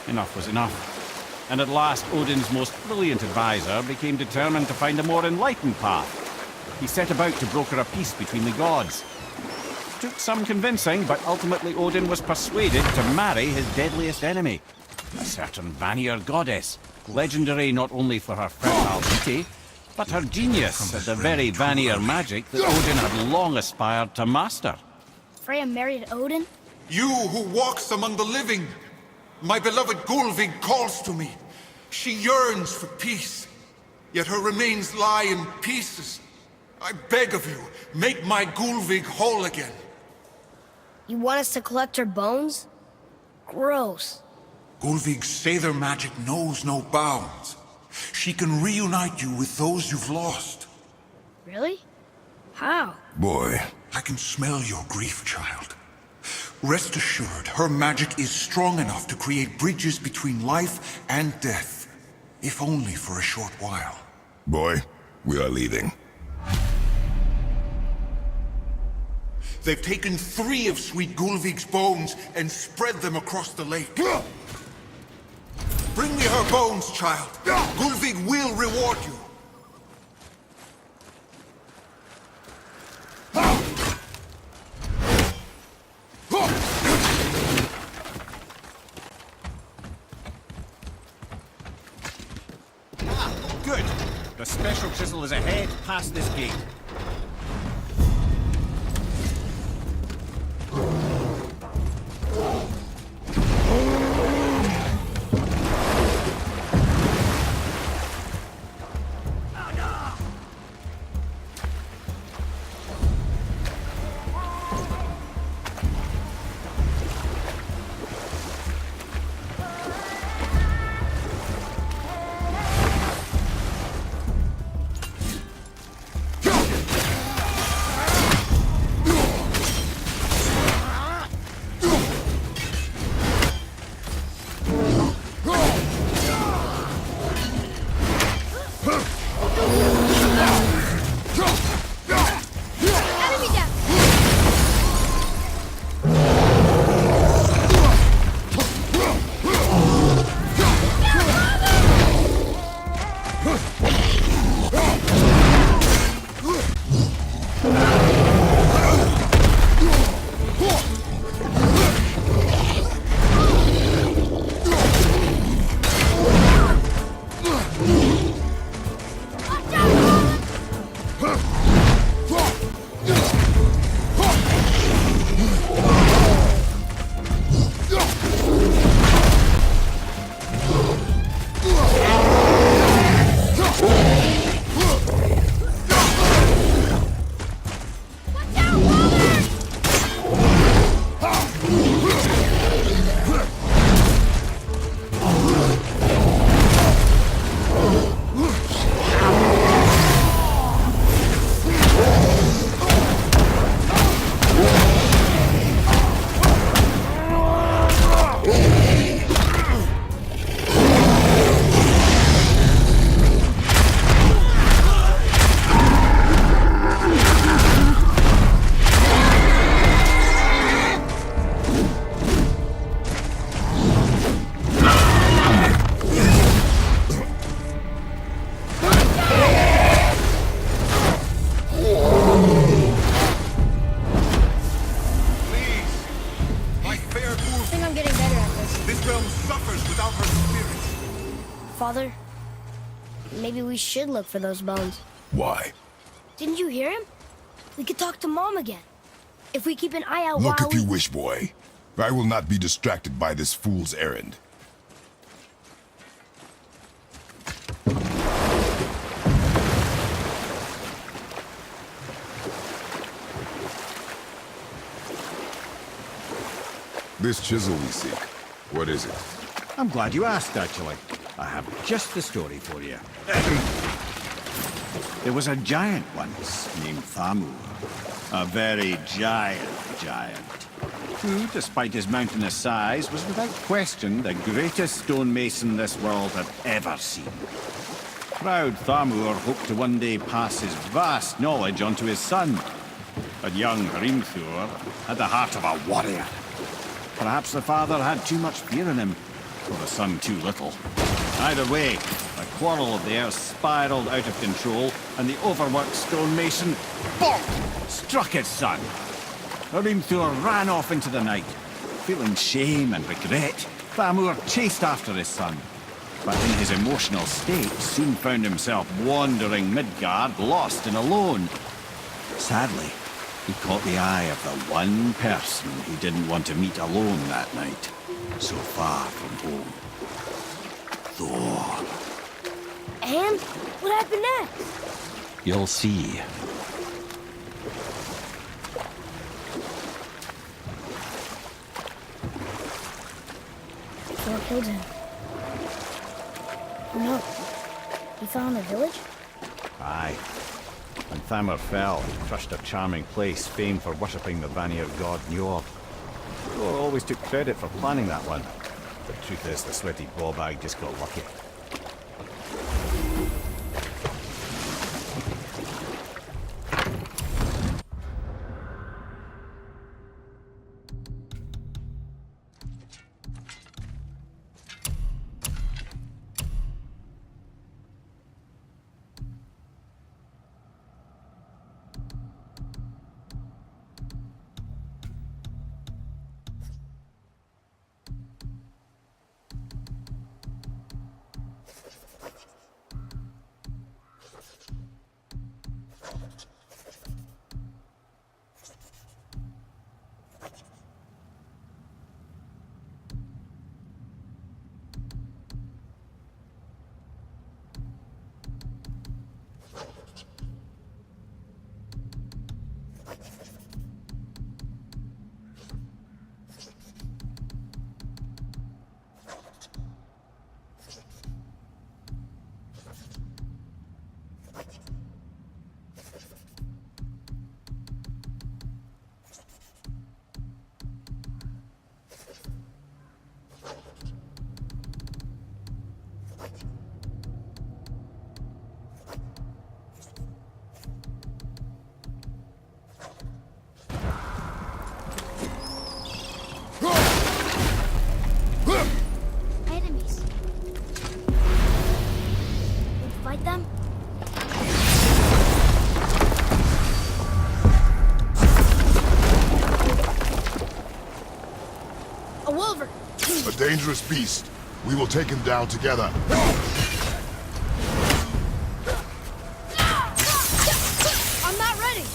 Enough was enough. And at last, Odin's most brilliant advisor became determined to find a more enlightened path. He set about to broker a peace between the gods. Took some convincing, but ultimately Odin was persuaded to marry his deadliest enemy, a certain Vanir goddess, legendary not only for her fertile beauty, but her genius at the very Vanir magic that Odin had long aspired to master. Freya married Odin? You who walks among the living, my beloved Gulvig calls to me. She yearns for peace, yet her remains lie in pieces. I beg of you, make my Gulvig whole again. You want us to collect her bones? Gross. Gulvig's Seidr magic knows no bounds. She can reunite you with those you've lost. Really? How? Boy, I can smell your grief, child. Rest assured, her magic is strong enough to create bridges between life and death, if only for a short while. boy, we are leaving. They've taken 3 of Sweet Gulvig's bones and spread them across the lake. Bring me her bones, child. Gulvig will reward you. Good. The special chisel is ahead, past this gate. Father, maybe we should look for those bones. Why? Didn't you hear him? We could talk to Mom again. If we keep an eye out Look while if you wish, boy. I will not be distracted by this fool's errand. This chisel we seek, what is it? I'm glad you asked, actually. I have just the story for you. There was a giant once named Thamur. A very giant, who, despite his mountainous size, was without question the greatest stonemason this world had ever seen. Proud Thamur hoped to one day pass his vast knowledge on to his son. But young Hrimthur had the heart of a warrior. Perhaps the father had too much fear in him, or the son too little. Either way, the quarrel of theirs spiraled out of control, and the overworked stonemason, bonk, struck his son. Hrimthur ran off into the night. Feeling shame and regret, Thamur chased after his son. But in his emotional state, soon found himself wandering Midgard, lost and alone. Sadly, he caught the eye of the one person he didn't want to meet alone that night, so far from home. Thor. And what happened next? You'll see. Thor killed him. No. He fell in the village? Aye. When Thamur fell, he crushed a charming place famed for worshipping the Vanir god Njord. Thor always took credit for planning that one. The truth is, the sweaty ballbag just got lucky. Enemies. We fight them? A wolver! A dangerous beast. We will take him down together. I'm not ready!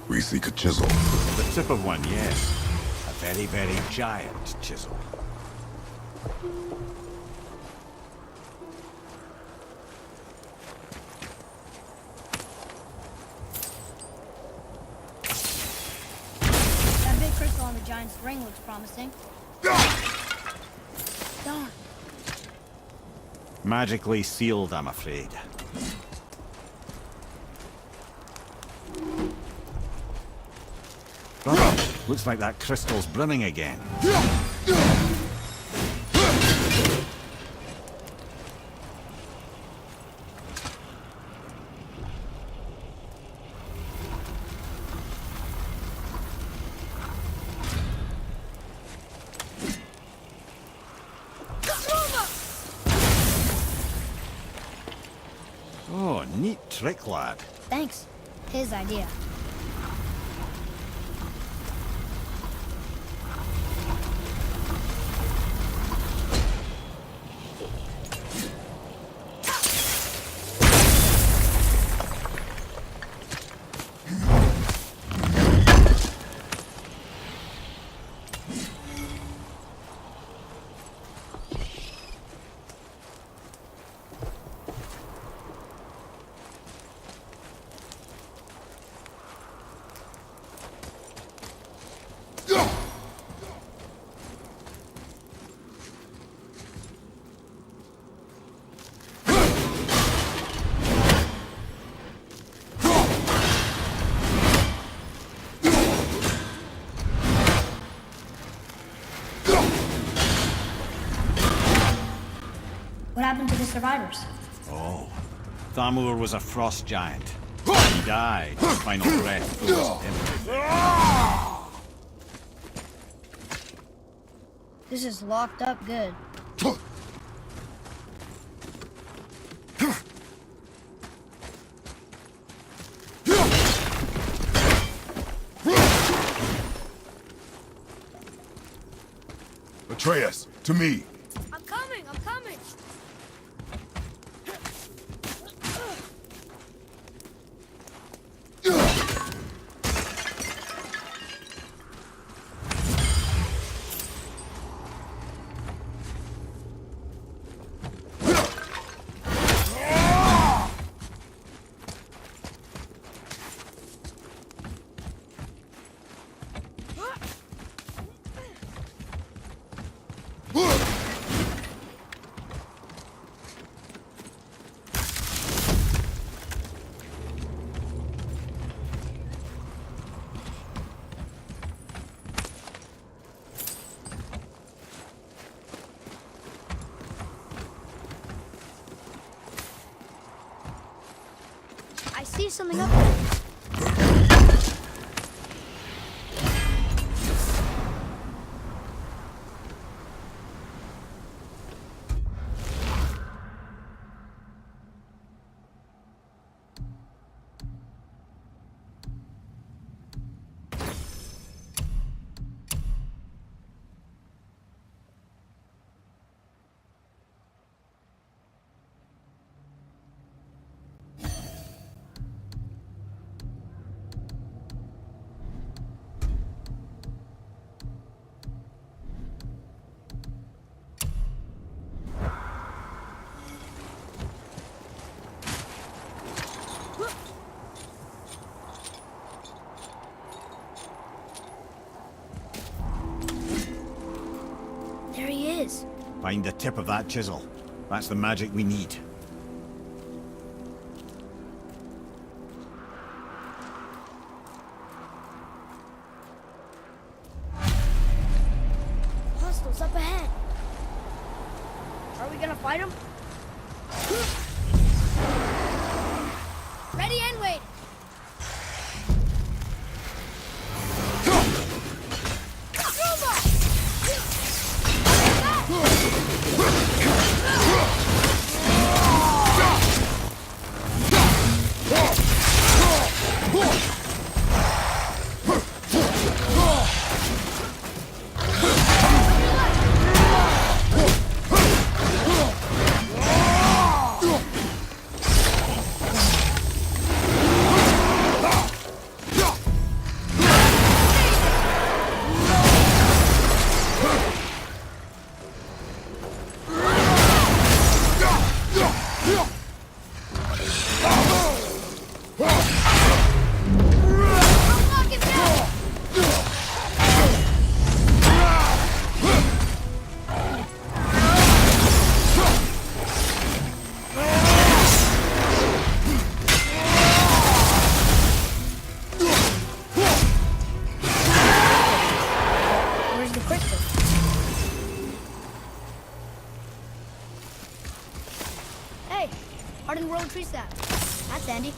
We seek a chisel. The tip of one, yes. A very, very giant chisel. on the giant's ring looks promising. Darn. Magically sealed, I'm afraid. Brother, looks like that crystal's brimming again. Oh, neat trick, lad. Thanks. His idea. What happened to the survivors? Oh, Thamur was a frost giant. He died. His final breath froze everything. This is locked up good. Atreus, to me. I'm coming! I'm coming! I see something up there. There he is. Find the tip of that chisel. That's the magic we need. Hostiles up ahead. Are we gonna fight him? Ready and wait. tree sap. That's handy.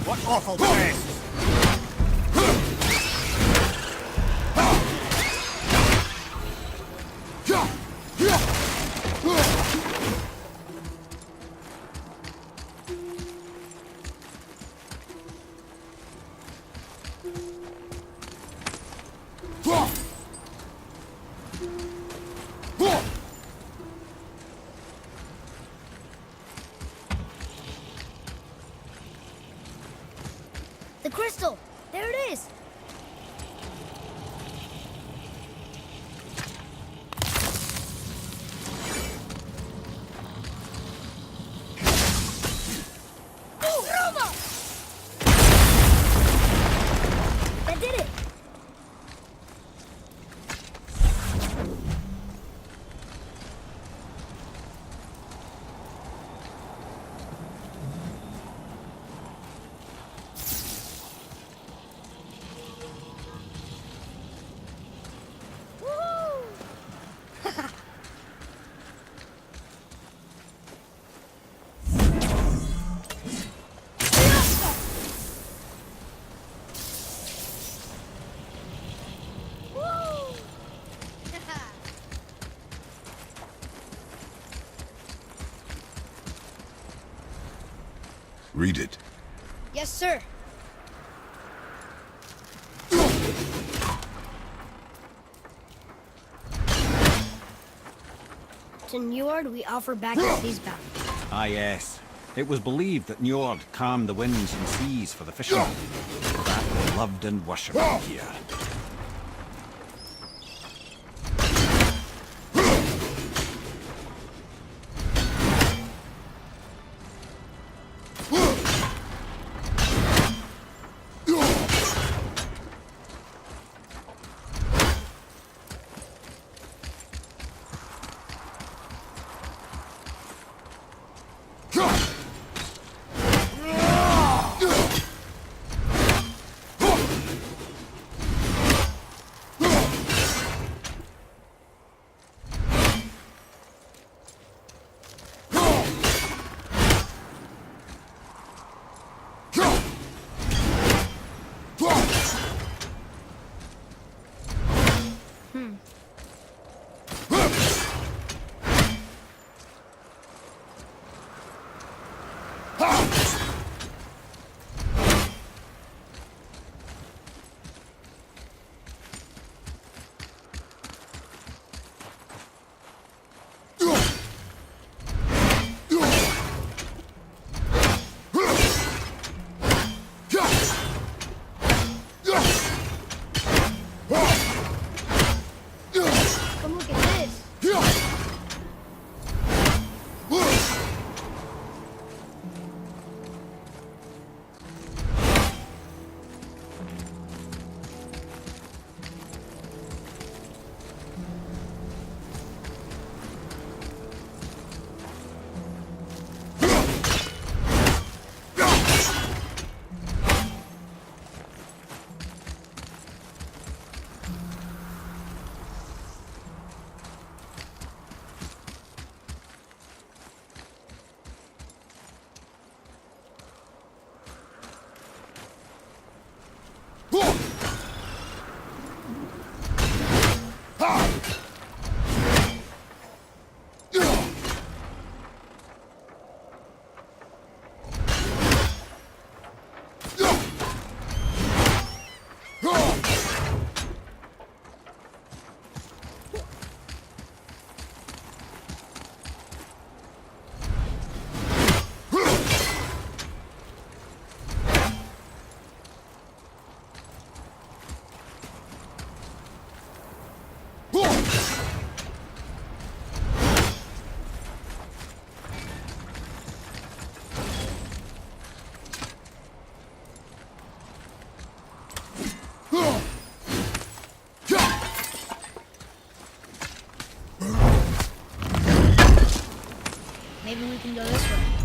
What awful place! The crystal! There it is! That did it! Read it. Yes, sir. To Njord, we offer back the seas bound. Ah, yes. It was believed that Njord calmed the winds and seas for the fishermen. For that they loved and worshipped him here. Maybe we can go this way.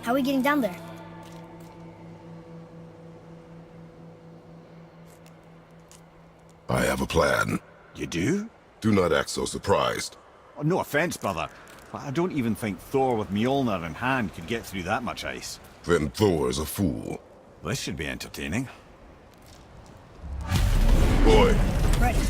How are we getting down there? I have a plan. You do? Do not act so surprised. Oh, no offense, brother, but I don't even think Thor with Mjolnir in hand could get through that much ice. Then Thor's a fool. This should be entertaining. Boy, Ready.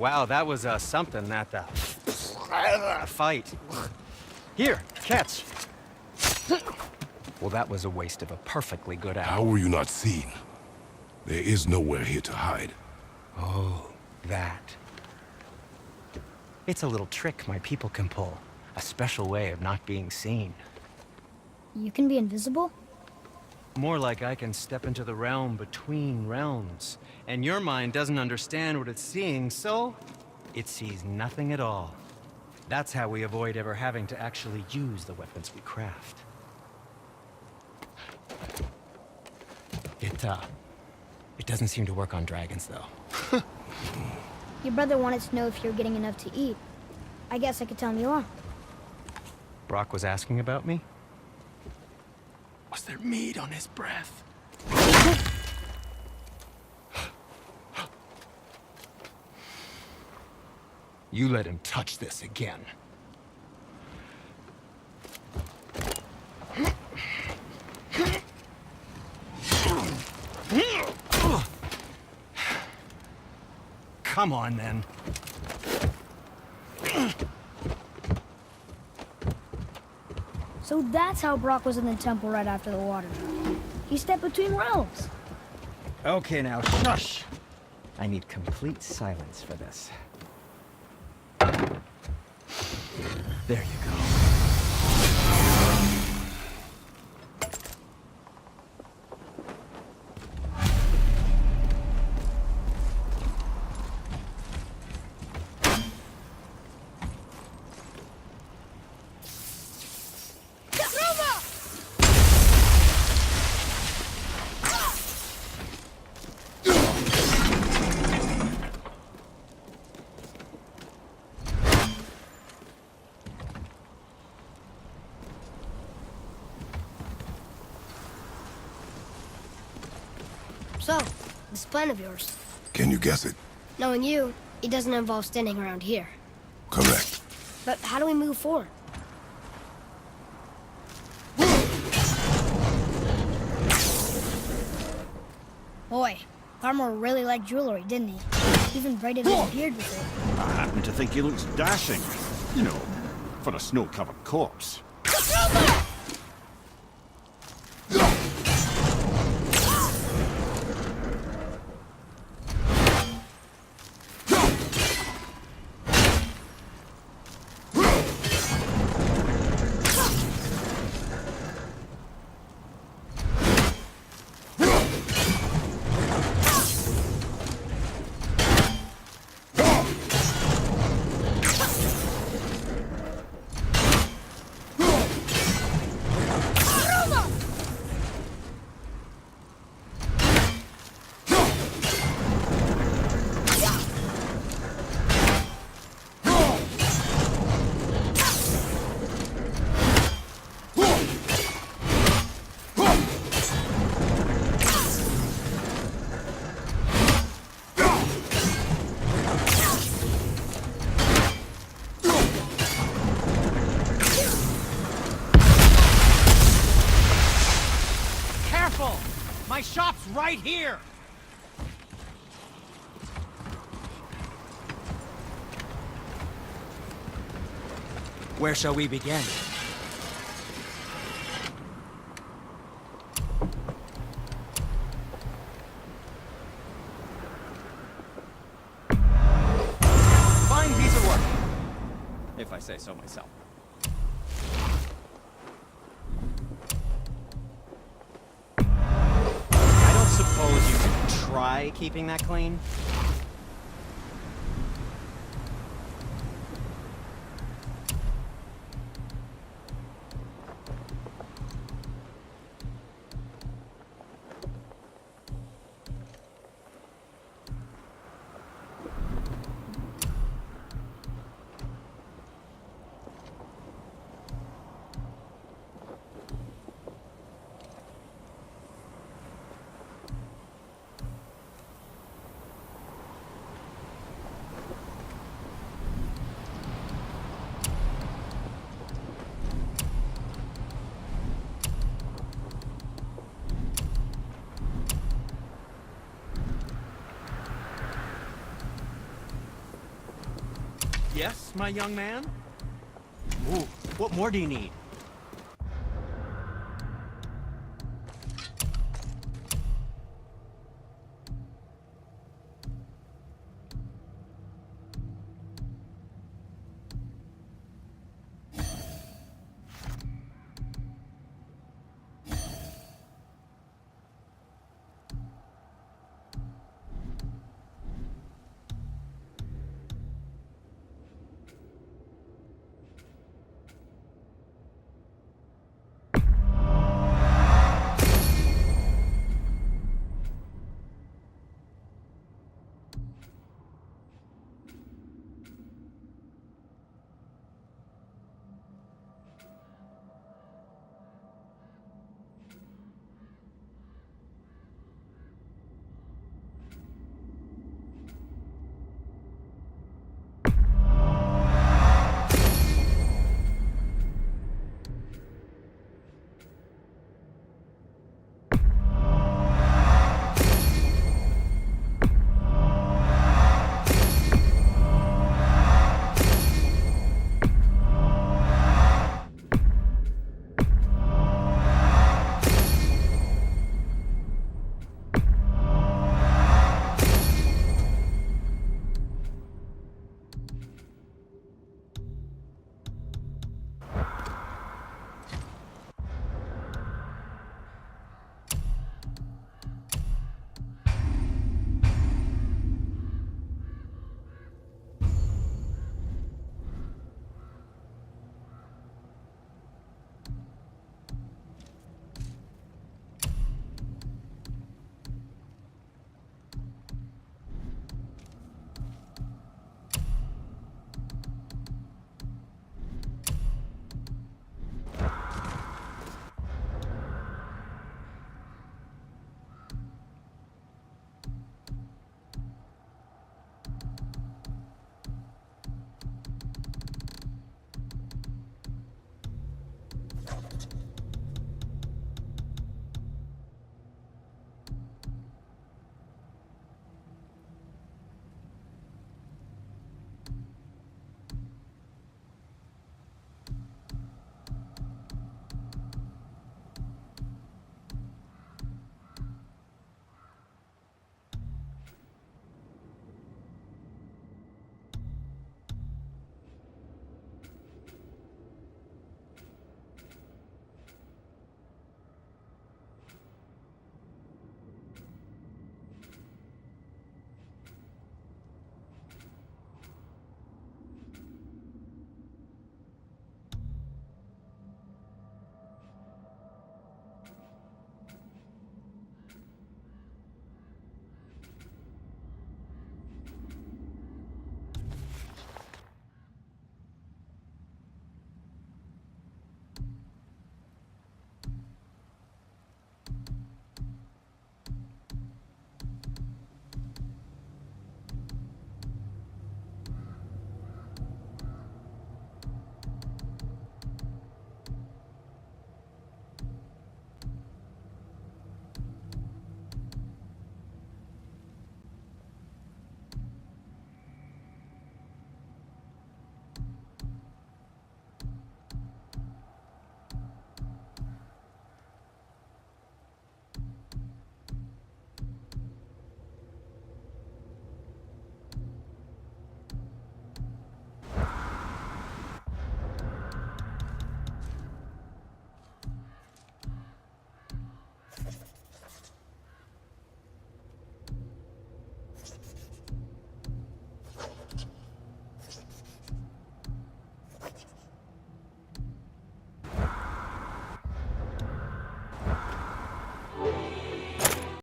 Wow, that was something, that fight. Here, catch. Well, that was a waste of a perfectly good hour. How were you not seen? There is nowhere here to hide. Oh, that. It's a little trick my people can pull. A special way of not being seen. You can be invisible? More like I can step into the realm between realms. And your mind doesn't understand what it's seeing, so it sees nothing at all. That's how we avoid ever having to actually use the weapons we craft. It doesn't seem to work on dragons, though. Your brother wanted to know if you were getting enough to eat. I guess I could tell him you are. Brock was asking about me? Was there meat on his breath? You let him touch this again. Come on, then. So that's how Brock was in the temple right after the water. He stepped between realms. Okay, now, shush! I need complete silence for this. There you go. So, this plan of yours. Can you guess it? Knowing you, it doesn't involve standing around here. Correct. But how do we move forward? Boy, Farmer really liked jewelry, didn't he? Even braided his beard with it. I happen to think he looks dashing. You know, for a snow-covered corpse. My shop's right here! Where shall we begin? Fine piece of work, if I say so myself. Suppose you could try keeping that clean? Yes, my young man? Ooh, what more do you need?